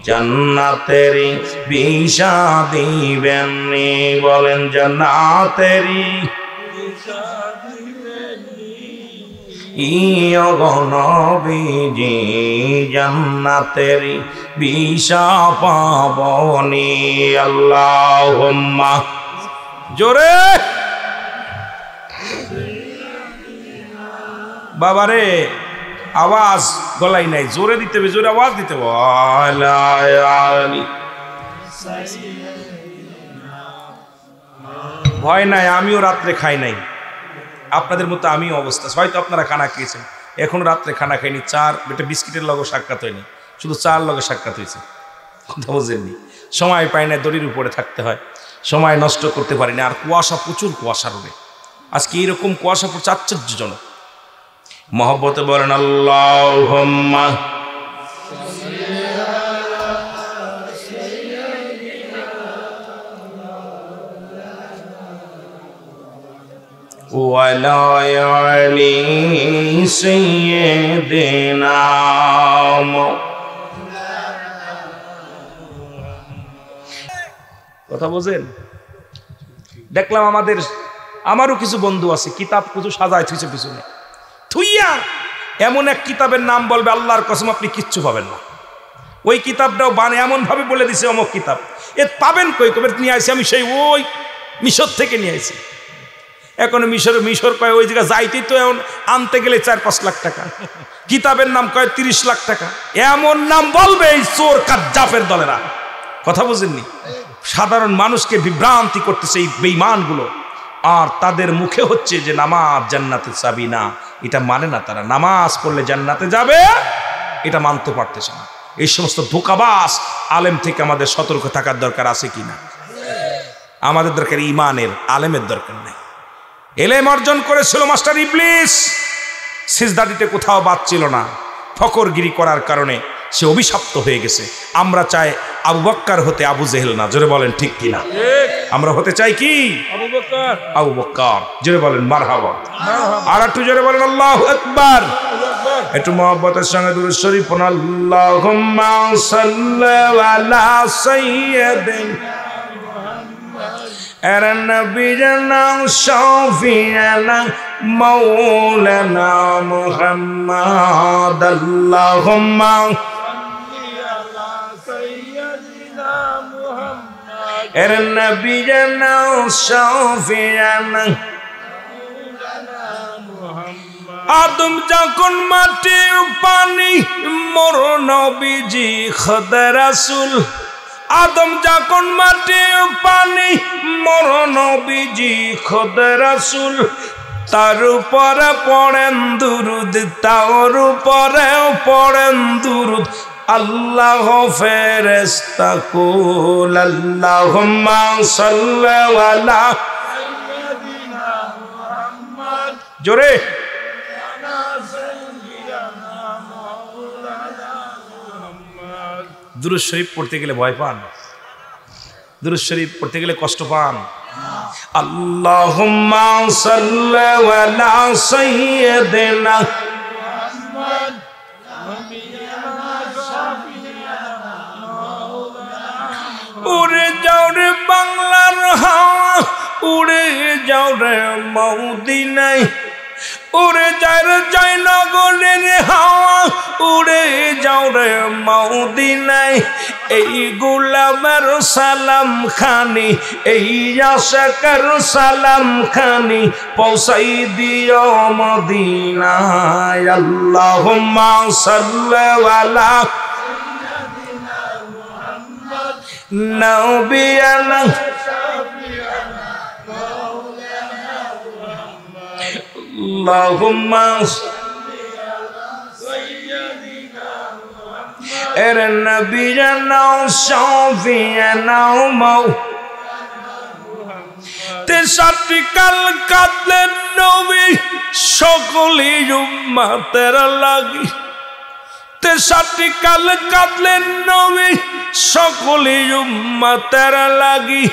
জান্নাতেরি ভিসা দিবেন নি, বলেন জান্নাতেরি নবীজি, জান্নাতেরি ভিসা পাবনি। আল্লাহুম্মা জোরে বাবারে, আওয়াজ গলাই নাই, জোরে দিতে হবে, জোরে আওয়াজ দিতে হবে। ভয় নাই, আমিও রাত্রে খাই নাই, আপনাদের মতো আমিও অবস্থা। হয়তো আপনারা খানা খেয়েছেন, এখন রাত্রে খানা খাইনি, চার বেটা বিস্কিটের লগে সাক্ষাৎ হয়নি, শুধু চার লগে সাক্ষাৎ হয়েছে। কথা বোঝেননি, সময় পাই না, দড়ির উপরে থাকতে হয়, সময় নষ্ট করতে পারি না। আর কুয়াশা, প্রচুর কুয়াশা রবে আজকে, এরকম কুয়াশা পড়ছে আশ্চর্যজনক। মহব্বতে বলেন আল্লাহুম্মা ওয়ালা আলি সাইয়্যিদিনা। কথা বোঝেন? দেখলাম আমারও কিছু বন্ধু আছে, কিতাব কিছু সাজায় থুইছে পিছনে, থুইয়া এমন এক কিতাবের নাম বলবে আল্লাহর কসম আপনি কিচ্ছু পাবেন না। ওই কিতাবটাও বানে এমন ভাবে বলে দিছে অমুক কিতাব, এ পাবেন কই? কবে নিয়ে আসি আমি সেই ওই মিশর থেকে নিয়ে আসি। এখন মিশর কয় ওই জায়গায় যাইতেই তো এখন আনতে গেলে 4-5 লাখ টাকা, কিতাবের নাম কয় 30 লাখ টাকা, এমন নাম বলবে এই চোর কাজ্জাফের দলেরা। কথা বুঝেননি? সাধারণ মানুষকে বিভ্রান্তি করতেছে এই বেঈমানগুলো, আর তাদের মুখে হচ্ছে যে নামাজ জান্নাতের চাবি না, এটা মানে না তারা। নামাজ পড়লে জান্নাতে যাবে এটা মানতে পারতেছে না। এই সমস্ত ধোঁকাবাজ আলেম থেকে আমাদের সতর্ক থাকার দরকার আছে কিনা? আমাদের দরকার ইমানের, আলেমের দরকার নেই। এলেম অর্জন করেছিল মাস্টার ইবলিস, সিজদা দিতে কোথাও বাদ ছিল না, ফকরগিরি করার কারণে সে অভিশপ্ত হয়ে গেছে। আমরা চাই আবু বকর হতে, আবু জেহেল না। জোরে বলেন ঠিক কিনা? আমরা হতে চাই কি? আবু বকর। জোরে বলেন মারহাবা। আর একটু জোরে বলেন আল্লাহু আকবার। একটু মহব্বতের সঙ্গে দুরূদ শরীফ পড়ুন। আল্লাহুম্মা সাল্লি আলা সাইয়্যিদিনা নবিয়িনা শাফি'ানা মাওলানা মুহাম্মদ। আল্লাহুম্মা নবিয়িনা শাফি'ানা আদম যখন মাটি পানি মোর নবীজি খোদা রাসূল। আদম যখন মাটি পানি মোর নবীজি খোদা রাসূল। তার উপরে পড়েন দুরুদ, তার উপরে পড়েন দুরুদ আল্লাহ ফেরেশতা কুল আল্লাহুম্মা সাল্লি আলা সাইয়্যিদিনা মুহাম্মদ জোরে দুরূদ শরীফ পড়তে গেলে ভয় পান? দুরূদ শরীফ পড়তে গেলে কষ্ট পান? আল্লাহুম্মা সাল্লি আলা সাইয়্যিদিনা মুহাম্মদ নবিয়ানা শাফিয়ানা মাওলানা। উড়ে যাও রে বাংলার হাওয়া, উড়ে যাও রে মদিনায়, উড়ে যায় রে জয়নগরের হাওয়া, উড়ে যাও রে মদিনায়। এই গোলামের সালাম খানি, এই আশাকের সালাম খানি পৌঁছাই দিও মদিনায়। আল্লাহুম্মা সাল্লি আলা সাইয়্যিদিনা মুহাম্মদ নবিয়ানা আল্লাহুম্মা এর নবিয়ানা শাফিয়ানা তেষট্টি কাল কাঁদলেন নবী সকলে উম্মতের লাগি, তেষট্টি কাল কাঁদলেন নবী সকলে উম্মতের লাগি।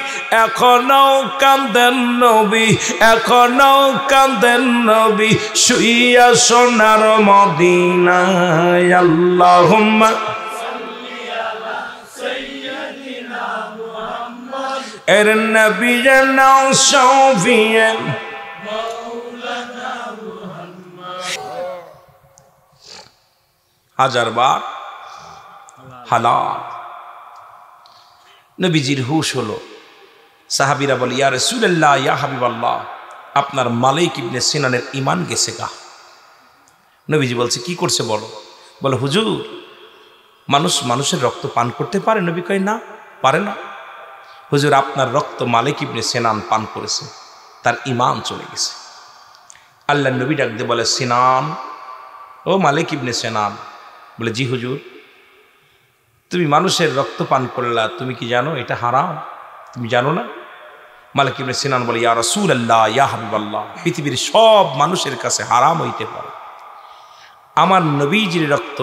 এখনো কাঁদেন নবী, এখনো কাঁদেন নবী শুইয়া সোনার মদিনায়। আল্লাহুম্মা সাল্লি আলা সাইয়্যিদিনা মুহাম্মদ এর নবিয়ানা শাফিয়ানা মাওলানা মুহাম্মদ। হাজার বার হালাল। নবীজির হুশ হলো। সাহাবীরা বলে, ইয়া রাসূলুল্লাহ, ইয়া হাবিবাল্লাহ, আপনার মালিক ইবনে সিনানের ঈমান গেছে গা। নবীজি বলছে, কি করছে বলো? বলে, হুজুর, মানুষ মানুষের রক্ত পান করতে পারে? নবী কয়, না, পারে না। হুজুর, আপনার রক্ত মালিক ইবনে সিনান পান করেছে, তার ঈমান চলে গেছে। আল্লাহ নবী ডাক দিয়ে বলে, সিনান, ও মালিক ইবনে সিনান। বলে, জি হুজুর। তুমি মানুষের রক্ত পান করলা, তুমি কি জানো এটা হারাম? তুমি জানো না? মালিক ইবনে সিনান বলে, ইয়া রাসূলুল্লাহ, ইয়া হাবিবাল্লাহ, পৃথিবীর সব মানুষের কাছে হারাম হইতে পারে, আমার নবীজির রক্ত,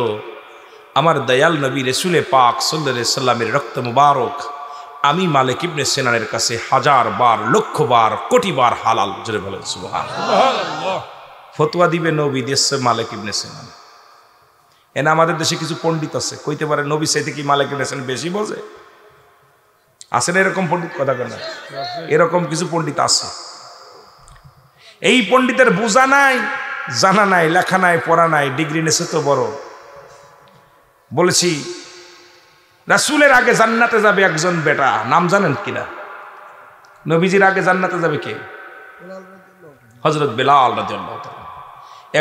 আমার দয়াল নবী রাসূলে পাক সাল্লাল্লাহু আলাইহি সাল্লামের রক্ত মুবারক আমি মালিক ইবনে সিনানের কাছে হাজার বার, লক্ষ বার, কোটি বার হালাল। জোরে বলেন সুবহানাল্লাহ। ফতোয়া দিবে নবী দেশে মালিক ইবনে সিনান। এনে আমাদের দেশে কিছু পণ্ডিত আছে, কইতে পারে নবী চাইতে কি মালিক ইবনে সিনান বেশি বোঝে? আছে না এরকম পণ্ডিত? কথা কেন? এরকম কিছু পণ্ডিত আছে। এই পণ্ডিতের বোঝা নাই, জানা নাই, লেখা নাই, পড়া নাই, ডিগ্রি নেছে তো বড়। বলেছি, রাসূলের আগে জান্নাতে যাবে একজন বেটা, নাম জানেন কিনা? নবীজির আগে জান্নাতে যাবে কে? হযরত বেলাল রাদিয়াল্লাহু তাআলা।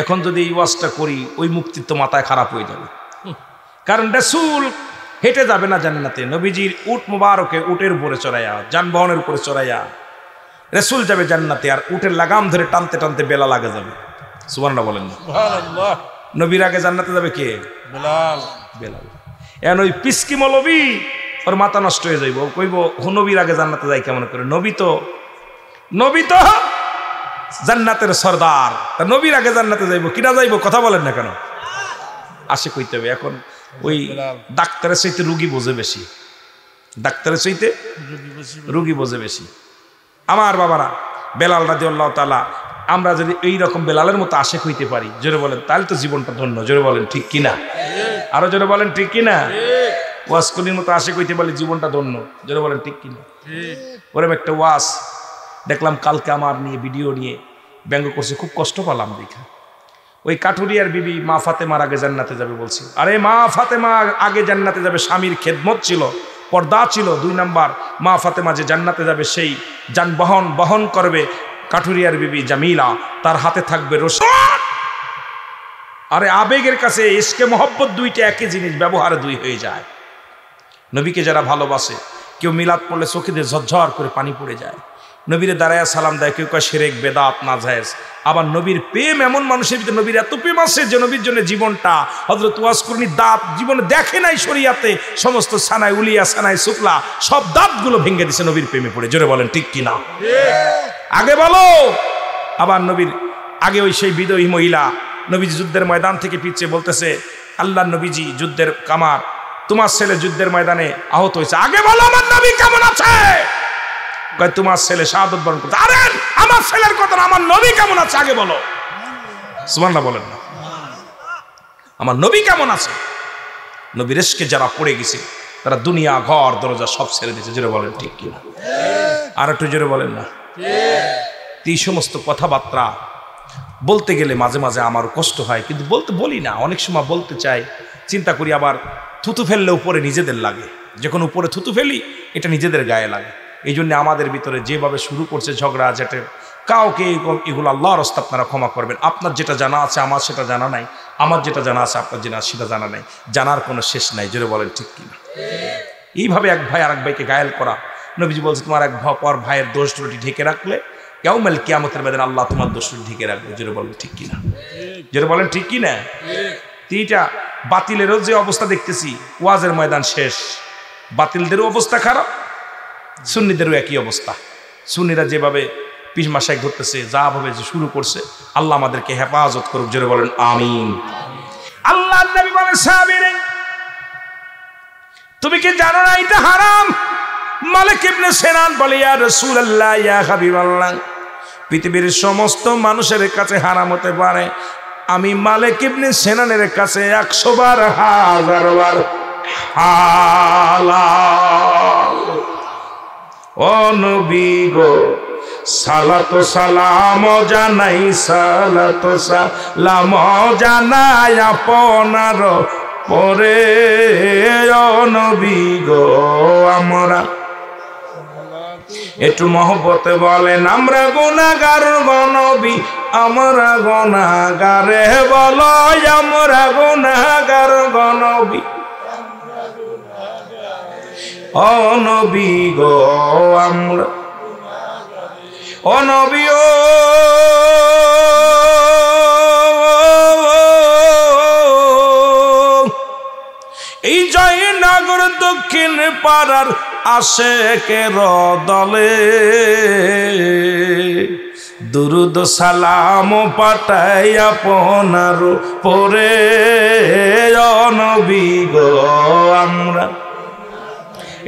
এখন যদি এই ওয়াজটা করি, ওই মুক্তির তো মাথায় খারাপ হয়ে যাবে। কারণ রাসূল হেঁটে যাবে না জান্নাতে, নবীজির উট মুবারকে, উটের উপরে চড়াইয়া, যানবাহনের উপরে চড়াইয়া রাসূল যাবে জান্নাতে, আর উটের লাগাম ধরে টানতে টানতে বেলাল আগে যাবে। সুবহানাল্লাহ বলেন না? সুবহানাল্লাহ। নবীর আগে জান্নাতে যাবে কে? বেলাল। বেলাল। এখন ওই পিসকি মৌলবী, ওর মাথা নষ্ট হয়ে যাইব, কইব নবীর আগে জান্নাতে যাই কেমন করে? নবী তো জান্নাতের সর্দার, তা নবীর আগে জান্নাতে যাইব, কিনা যাইব? কথা বলেন না কেন? আসে কইতে হবে। এখন ওই ডাক্তারের চাইতে রুগী বোঝে বেশি, ডাক্তারের চাইতে রুগী বোঝে বেশি। আমার বাবারা, বেলাল রাদিয়াল্লাহু তাআলা, আমরা যদি এইরকম বেলালের মতো আশেক হইতে পারি, জোরে বলেন, তাহলে তো জীবনটা ধন্য। জোরে বলেন ঠিক কিনা? আরো জোরে বলেন ঠিক কিনা? ওয়াসকলির মতো আশেক হইতে পারলে জীবনটা ধন্য। জোরে বলেন ঠিক কিনা? ওরকম একটা ওয়াজ দেখলাম কালকে, আমার নিয়ে ভিডিও নিয়ে ব্যঙ্গ করছে, খুব কষ্ট পেলাম দেখা। ওই কাঠুরিয়ার বিবি মা ফাতেমার আগে জান্নাতে যাবে বলছে। আরে মা ফাতেমা আগে জান্নাতে যাবে, স্বামীর খেদমত ছিল, পর্দা ছিল। 2 নাম্বার, মা ফাতেমা যে জান্নাতে যাবে, সেই যানবাহন বহন করবে কাঠুরিয়ার বিবি জামিলা, তার হাতে থাকবে রশি। আরে আবেগের কাছে ইশকে মহব্বত দুইটা একই জিনিস, ব্যবহারে দুই হয়ে যায়। নবীকে যারা ভালোবাসে, কেউ মিলাদ পড়লে চোখে দিয়ে ঝরঝর করে পানি পড়ে যায়, নবীরে দাঁড়ায় সালাম দেয়, কেউ কয় শিরক বেদাত নাজায়েজ। আবার নবীর প্রেম এমন মানুষের ভিতরে, নবীর এত প্রেম আছে যে নবীর জন্য জীবনটা, হযরত ওয়াস করনি দাঁত জীবনে দেখে নাই শরিয়াতে, সমস্ত সানায় উলিয়া সানায় শুক্লা সব দাঁতগুলো ভেঙে দিছে নবীর প্রেমে পড়ে। জোরে বলেন ঠিক কিনা? আগে বলো। আবার নবীর আগে ওই সেই বিদয়ী মহিলা নবীজি যুদ্ধের ময়দান থেকে পিছিয়ে বলতেছে, আল্লাহ নবীজি যুদ্ধের কামার, তোমার ছেলে যুদ্ধের ময়দানে আহত হয়েছে, আগে বলো আমার নবী কেমন আছে। কয় তোমার ছেলে শাহাদাত বরণ করতে। আরে আমার ছেলের কথা না, আমার নবী কেমন আছে আগে বলো। সুবহানাল্লাহ বলেন না? আমার নবী কেমন আছে? নবীর ইশকে যারা পড়ে গেছে তারা দুনিয়া ঘর দরজা সব ছেড়ে দিয়েছে। জোরে বলেন ঠিক কিনা? আর একটু জোরে বলেন না? এই সমস্ত কথাবার্তা বলতে গেলে মাঝে মাঝে আমার কষ্ট হয়, কিন্তু বলি না। অনেক সময় বলতে চাই, চিন্তা করি, আবার থুতু ফেললে উপরে নিজেদের লাগে। যখন উপরে থুতু ফেলি এটা নিজেদের গায়ে লাগে। এই জন্য আমাদের ভিতরে যেভাবে শুরু করছে ঝগড়া যেটা, কাউকে এগুলো আল্লাহর রাস্তায় আপনারা ক্ষমা করবেন। আপনার যেটা জানা আছে আমার সেটা জানা নাই, আমার যেটা জানা আছে আপনার যেটা সেটা জানা নাই, জানার কোনো শেষ নাই। জোরে বলেন ঠিক কিনা? এইভাবে এক ভাই আরেক ভাইকে ঘায়েল করা, নবীজি বলছে তোমার এক পর ভাইয়ের দোষ ত্রুটি ঢেকে রাখলে ইয়াউমাল কিয়ামতের ময়দানে আল্লাহ তোমার দোষ ত্রুটি ঢেকে রাখবে। জোরে বলেন ঠিক কিনা? জোরে বলেন ঠিক কিনা? এইটা বাতিলেরও যে অবস্থা দেখতেছি, ওয়াজের ময়দান শেষ, বাতিলদেরও অবস্থা খারাপ, সুন্নিদেরও একই অবস্থা। সুন্নিরা যেভাবে পিস মাসায় ঘুরতেছে, যা ভাবে যে শুরু করছে, আল্লাহ আমাদেরকে হেফাজত করুক। জোরে বলেন আমিন। আল্লাহ নবী বলেন সাহাবীরা, তুমি কি জানো না এটা হারাম? মালিক ইবনে সিনান বলে, ইয়া রাসূলুল্লাহ, ইয়া হাবিবাল্লাহ, পৃথিবীর সমস্ত মানুষের কাছে হারাম হতে পারে, আমি মালিক ইবনে সিনানের কাছে 100 বার 1000 বার হালাল। ও নবী গো, সালাতু সালাম জানাই, সালাতু সালাম জানাই আপনার পরে। ও নবী গো, আমরা একটু মহব্বতে বলেন, আমরা গুনাহগার গো নবী, আমরা গুনাহগারে বলো, আমরা গুনাহগার গো নবী। ও নবী গো, আমরা ও নবী, ও এই জয়নগর দক্ষিণ পাড়ার আশেকের দলে দুরুদ সালাম পাঠাই আপনার পরে। ও নবী গো, আমরা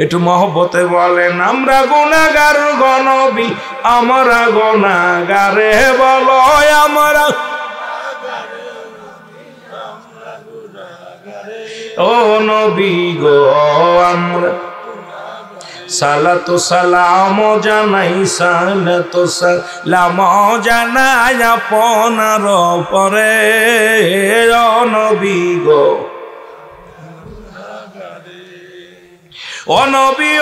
একটু মহব্বতে বলেন, আমরা গুনাহগার গো নবী, আমরা গুনাহগারে বলো, আমরা ও নবী গো, আমরা সালাতু সালাম জানাই, সালাতু সালাম জানাই আপনার পরে। ও নবী গো, ও নবী,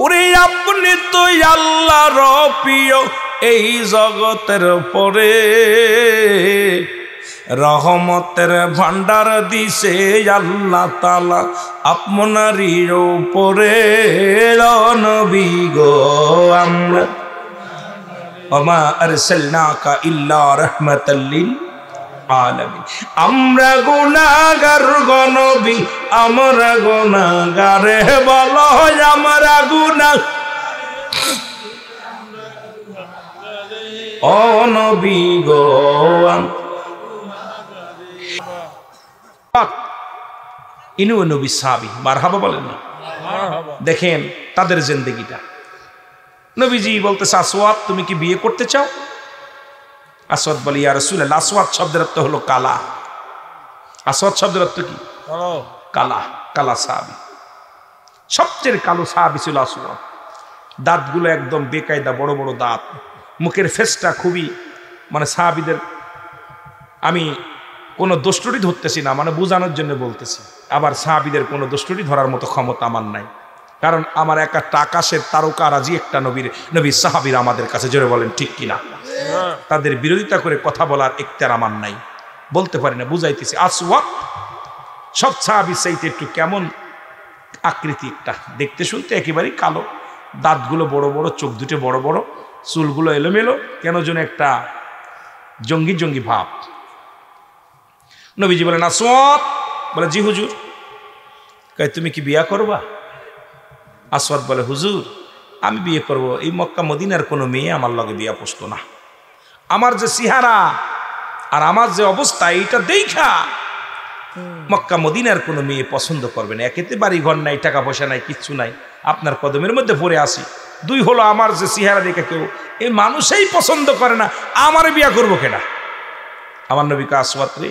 ওরে আপনি তো আল্লাহর প্রিয়, এই জগতের পরে রহমতের ভান্ডার দিছে আল্লাহ তাআলা আপনারই উপরে। নবী গো, আমরা ওমা আরসালনাকা ইল্লা রাহমাতাল লিল আলামিন, আমরা গুনাহগার গো নবী, আমরা গুনাহগারে বলো, আমরা গুনাহ। ও নবী গো, ইনু নবী সাহাবী, মারহাবা বলেন না? দেখেন তাদের জিন্দেগিটা। নবীজি বলতেছে, আসওয়াদ তুমি কি বিয়ে করতে চাও? আসওয়াদ বলে, ইয়া রাসূলুল্লাহ, আসওয়াদ শব্দের অর্থ হলো কালা। আসওয়াদ শব্দের অর্থ কি? কালা। কালা সাহাবী, সবচেয়ে কালো সাহাবী ছিল আসওয়াদ। দাঁতগুলো একদম বেকায়দা, বড় বড় দাঁত, মুখের ফেসটা খুবই, মানে সাহাবীদের, আমি কোনো দোষটি ধরতেছি না, মানে বোঝানোর জন্য বলতেছি। আবার সাহাবীদের কোনো দোষটি ধরার মতো ক্ষমতা আমার নাই, কারণ আমার একটা আকাশের তারকারাজি একটা নবী সাহাবীরা আমাদের কাছে। জোরে বলেন ঠিক কিনা? তাদের বিরোধিতা করে কথা বলার ইখতিয়ার আমার নাই, বলতে পারি না, বুঝাইতেছি। আসওয়াদ সব সাহাবীর চাইতে একটু কেমন আকৃতি, একটা দেখতে শুনতে একেবারেই কালো, দাঁতগুলো বড় বড়, চোখ দুটো বড় বড়, চুলগুলো এলোমেলো, কেন যেন একটা জঙ্গি জঙ্গি ভাব। নবীজি বলেন আসওয়াদ, বলে জি হুজুর। কয় তুমি কি বিয়া করবা? আসওয়াদ বলে হুজুর আমি বিয়ে করব, এই মক্কা মদিনার কোনো মেয়ে আমার লগে বিয়া পোষতো না। আমার যে চেহারা আর আমার যে অবস্থা, এইটা দেখা মক্কা মদিনার কোনো মেয়ে পছন্দ করবে না। একেতে বাড়ি ঘর নাই, টাকা পয়সা নাই, কিচ্ছু নাই, আপনার কদমের মধ্যে পড়ে আসি। দুই হলো আমার যে চেহারা দেখে কেউ এই মানুষই পছন্দ করে না, আমার বিয়া করবো কেনা? আমার নবী কয় আসওয়াদ রে,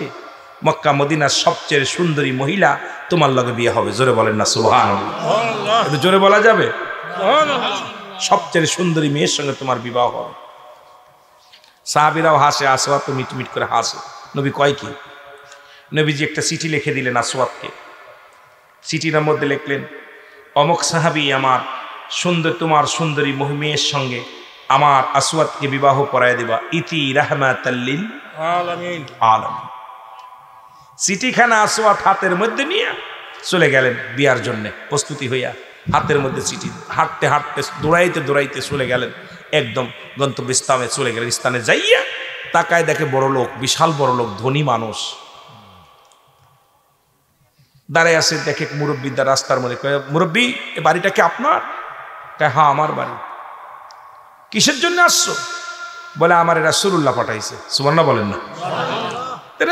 মক্কা মদিনার সবচেয়ে সুন্দরী মহিলা তোমার লগে বিয়ে হবে। জোরে বলেন না সুবহানাল্লাহ। একটু জোরে বলা যাবে? সবচেয়ে সুন্দরী মেয়ের সঙ্গে তোমার বিবাহ হবে। সাহাবীরাও হাসে, আসওয়াদ তো মিটমিট করে হাসে। নবী কয় কি? নবীজি একটা চিঠি লিখে দিলেন আসওয়াদকে। চিঠিটার মধ্যে লিখলেন অমুক সাহাবী আমার তোমার সুন্দরী মেয়ের সঙ্গে আমার আসওয়াদকে বিবাহ পড়ায় দিবা, ইতি রাহমাতাল লিল আলামিন। চিঠিখানা আসওয়াদ হাতের মধ্যে নিয়ে চলে গেলেন বিয়ার জন্য প্রস্তুতি হইয়া। হাতের মধ্যে চিঠি, হাঁটতে হাঁটতে দৌড়াইতে দৌড়াইতে চলে গেলেন, একদম গন্তব্যস্থানে চলে গেলেন। স্থানে যাইয়া তাকায় দেখে বড় লোক, বিশাল বড় লোক, ধনী মানুষ দাঁড়ায় আছে। দেখে মুরব্বীদের রাস্তার মধ্যে। কয় মুরব্বী এ বাড়িটা কি আপনার? কয় হ্যাঁ আমার বাড়ি। কিসের জন্য আসছো? বলে আমার রাসূলুল্লাহ পাঠাইছে। সুবহানাল্লাহ বলেন না?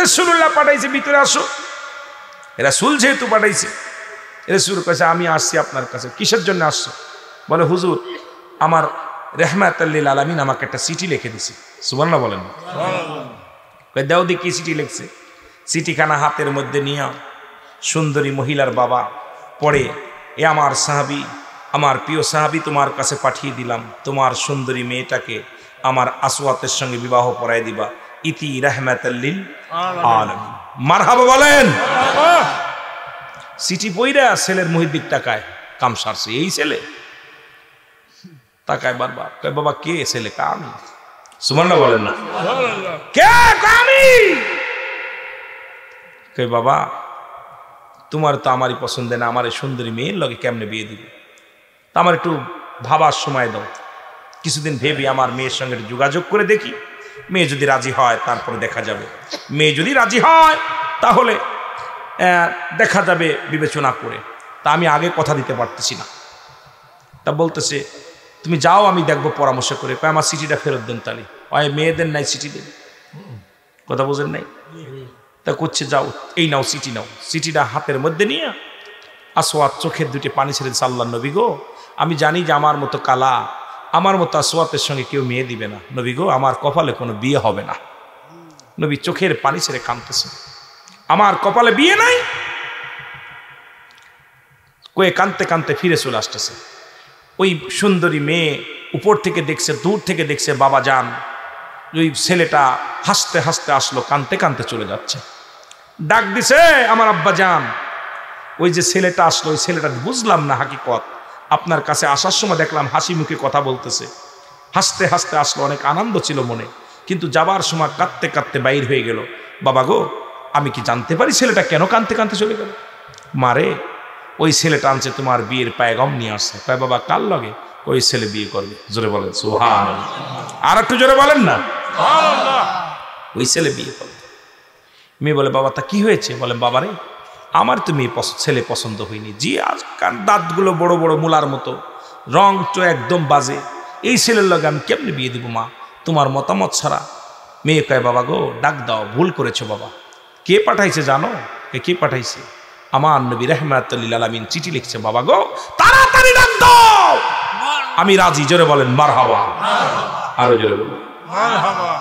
রাসূলুল্লাহ পাঠাইছে, ভিতরে আসো। রাসূল যেহেতু পাঠাইছে, রাসূল কইছে আমি আসছি আপনার কাছে। কিসের জন্য আসছো? বলে হুজুর আমার রাহমাতাল লিল আলামিন আমাকে একটা চিঠি লিখে দিছে। সুবহানাল্লাহ বলেন না? কয় দাও দেখি কি চিঠি লিখছে। চিঠিখানা হাতের মধ্যে নিয়ে সুন্দরী মহিলার বাবা পড়ে, এ আমার সাহাবী, আমার প্রিয় সাহাবী, তোমার কাছে পাঠিয়ে দিলাম, তোমার সুন্দরী মেয়েটাকে আমার আসওয়াদের সঙ্গে বিবাহ পড়ায় দিবা, ইতি রাহমাতাল লিল আলামিন। মারহাবা বলেন। চিঠি পইরা ছেলের মুহিদ্দিক তাকায়, কাম সারছে। এই ছেলে তাকায় বারবার। কয় বাবা কে ছেলে? কা আমি। সুবহানাল্লাহ বলেন না? কে? আমি। কয় বাবা তোমার তো আমারই পছন্দ না, আমার এই সুন্দরী মেয়ের লগে কেমনে বিয়ে দিবে? তা আমার একটু ভাবার সময় দাও, কিছুদিন ভেবে আমার মেয়ের সঙ্গে যোগাযোগ করে দেখি, মেয়ে যদি রাজি হয় তারপরে দেখা যাবে। মেয়ে যদি রাজি হয় তাহলে দেখা যাবে বিবেচনা করে। তা আমি আগে কথা দিতে পারতেছি না। তা বলতেছে তুমি যাও, আমি দেখবো পরামর্শ করে। কয় আমার চিঠিটা ফেরত দেন। তাহলে ওই মেয়েদের নাই চিঠি দেন, কথা বোঝেন নাই? তা করছে যাও, এই নাও চিঠি নাও। চিঠিটা হাতের মধ্যে নিয়ে আসওয়াদ চোখের দুটি পানি ছেড়ে দিয়েছে। আল্লাহর নবী গো, আমি জানি যে আমার মতো কালা, আমার মতো আসওয়াদের সঙ্গে কেউ মেয়ে দিবে না। নবী গো আমার কপালে কোনো বিয়ে হবে না। নবী চোখের পানি ছেড়ে কাঁদতেছে, আমার কপালে বিয়ে নাই। কয়ে কাঁদতে কাঁদতে ফিরে চলে আসতেছে। ওই সুন্দরী মেয়ে উপর থেকে দেখছে, দূর থেকে দেখছে বাবা যান। ওই ছেলেটা হাসতে হাসতে আসলো, কাঁদতে কাঁদতে চলে যাচ্ছে। ডাক দিছে আমার আব্বা যান। ওই যে ছেলেটা আসলো, ওই ছেলেটা বুঝলাম না হাকিকত। আপনার কাছে আসার সময় দেখলাম হাসি মুখে কথা বলতেছে, হাসতে হাসতে আসলো, অনেক আনন্দ ছিল মনে, কিন্তু যাবার সময় কাঁদতে কাঁদতে বাইর হয়ে গেল। বাবা গো আমি কি জানতে পারি ছেলেটা কেন কাঁদতে কাঁদতে চলে গেল? মারে ওই ছেলেটা আনছে তোমার বিয়ের পায়গাম নিয়ে আসছে। কয় বাবা কার লগে? ওই ছেলে বিয়ে করবে। জোরে বলেন সুবহানাল্লাহ। আর একটু জোরে বলেন না সুবহানাল্লাহ। ওই ছেলে বিয়ে করবে। মেয়ে বলে বাবা তা কি হয়েছে? বলে বাবারে আমার তো মেয়ে ছেলে পছন্দ হয়নি। জি আজকাল দাঁতগুলো বড় বড় মুলার মতো, রং তো একদম বাজে, এই ছেলের লগে আমি কেমনে বিয়ে দিব মা, তোমার মতামত ছাড়া। মেয়ে কয় বাবা গো ডাক দাও, ভুল করেছো বাবা। কে পাঠাইছে জানো? কে পাঠাইছে? আমার নবী রাহমাতুল লিল আলামিন চিঠি লিখছে। বাবা গো তাড়াতাড়ি ডাক দাও, আমি রাজি। জোরে বলেন মারহাবা। আরো জোরে বলেন মারহাবা।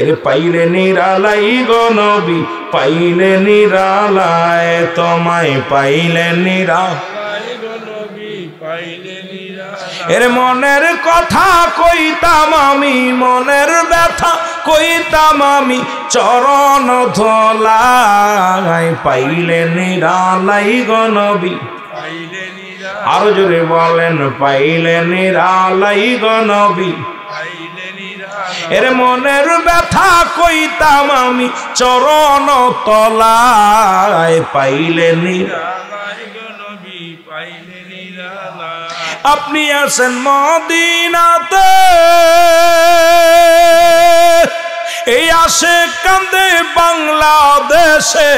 এর পাইলে নিরালাই গো নবী, পাইলে নিরালায়, তোমায় পাইলে নিরালাই গো নবী, পাইলে নিরালায়। এর মনের কথা কইতাম আমি, মনের ব্যথা কইতাম আমি, চরণ ধোলাই, পাইলে নিরালাই গো নবী, পাইলে নিরালাই। আরো জোরে বলেন পাইলে নিরালাই গো নবী। এর মনের ব্যথা কথা কইতাম আমি চরণ তলায়, পাইলে আপনি আছেন মদিনাতে, এই আসে কান্দে বাংলাদেশে,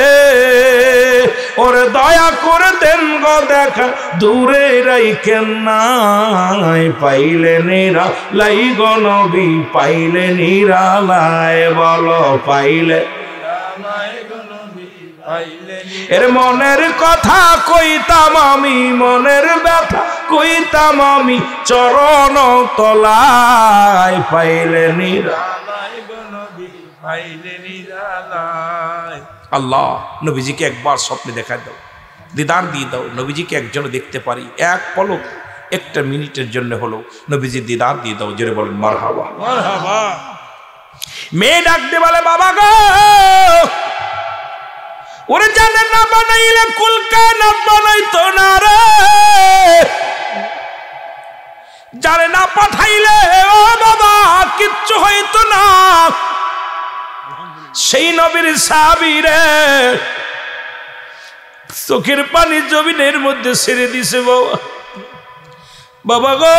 ওরে দয়া করে দেন গো দেখা দূরে রাইখেন নাই, পাইলে নিরালাই গো নবী, পাইলে নিরালায়, বলো পাইলে এর মনের কথা কইতাম আমি, মনের ব্যথা কইতাম আমি চরণ তলায়, পাইলে আল্লাহ নবীজিকে একবার স্বপ্নে দেখা দাও, দিদার দিয়ে দাও, নবীজিকে একজন দেখতে পারি, এক পলক একটা মিনিটের জন্য হলো নবীজি দিদার দিয়ে দাও। জোরে বলেন মারহাবা। মারহাবা। মেয়ে ডাকতে বলে বাবা গো, ওরে জানে না বানাইলে কুলকানাত বানাইতো না রে, জানে না পাঠাইলে ও বাবা কিচ্ছু হইতো না, সেই নবীর সাহাবী রে চোখের পানি জমিনের মধ্যে ছেড়ে দিছে বাবা। বাবা গো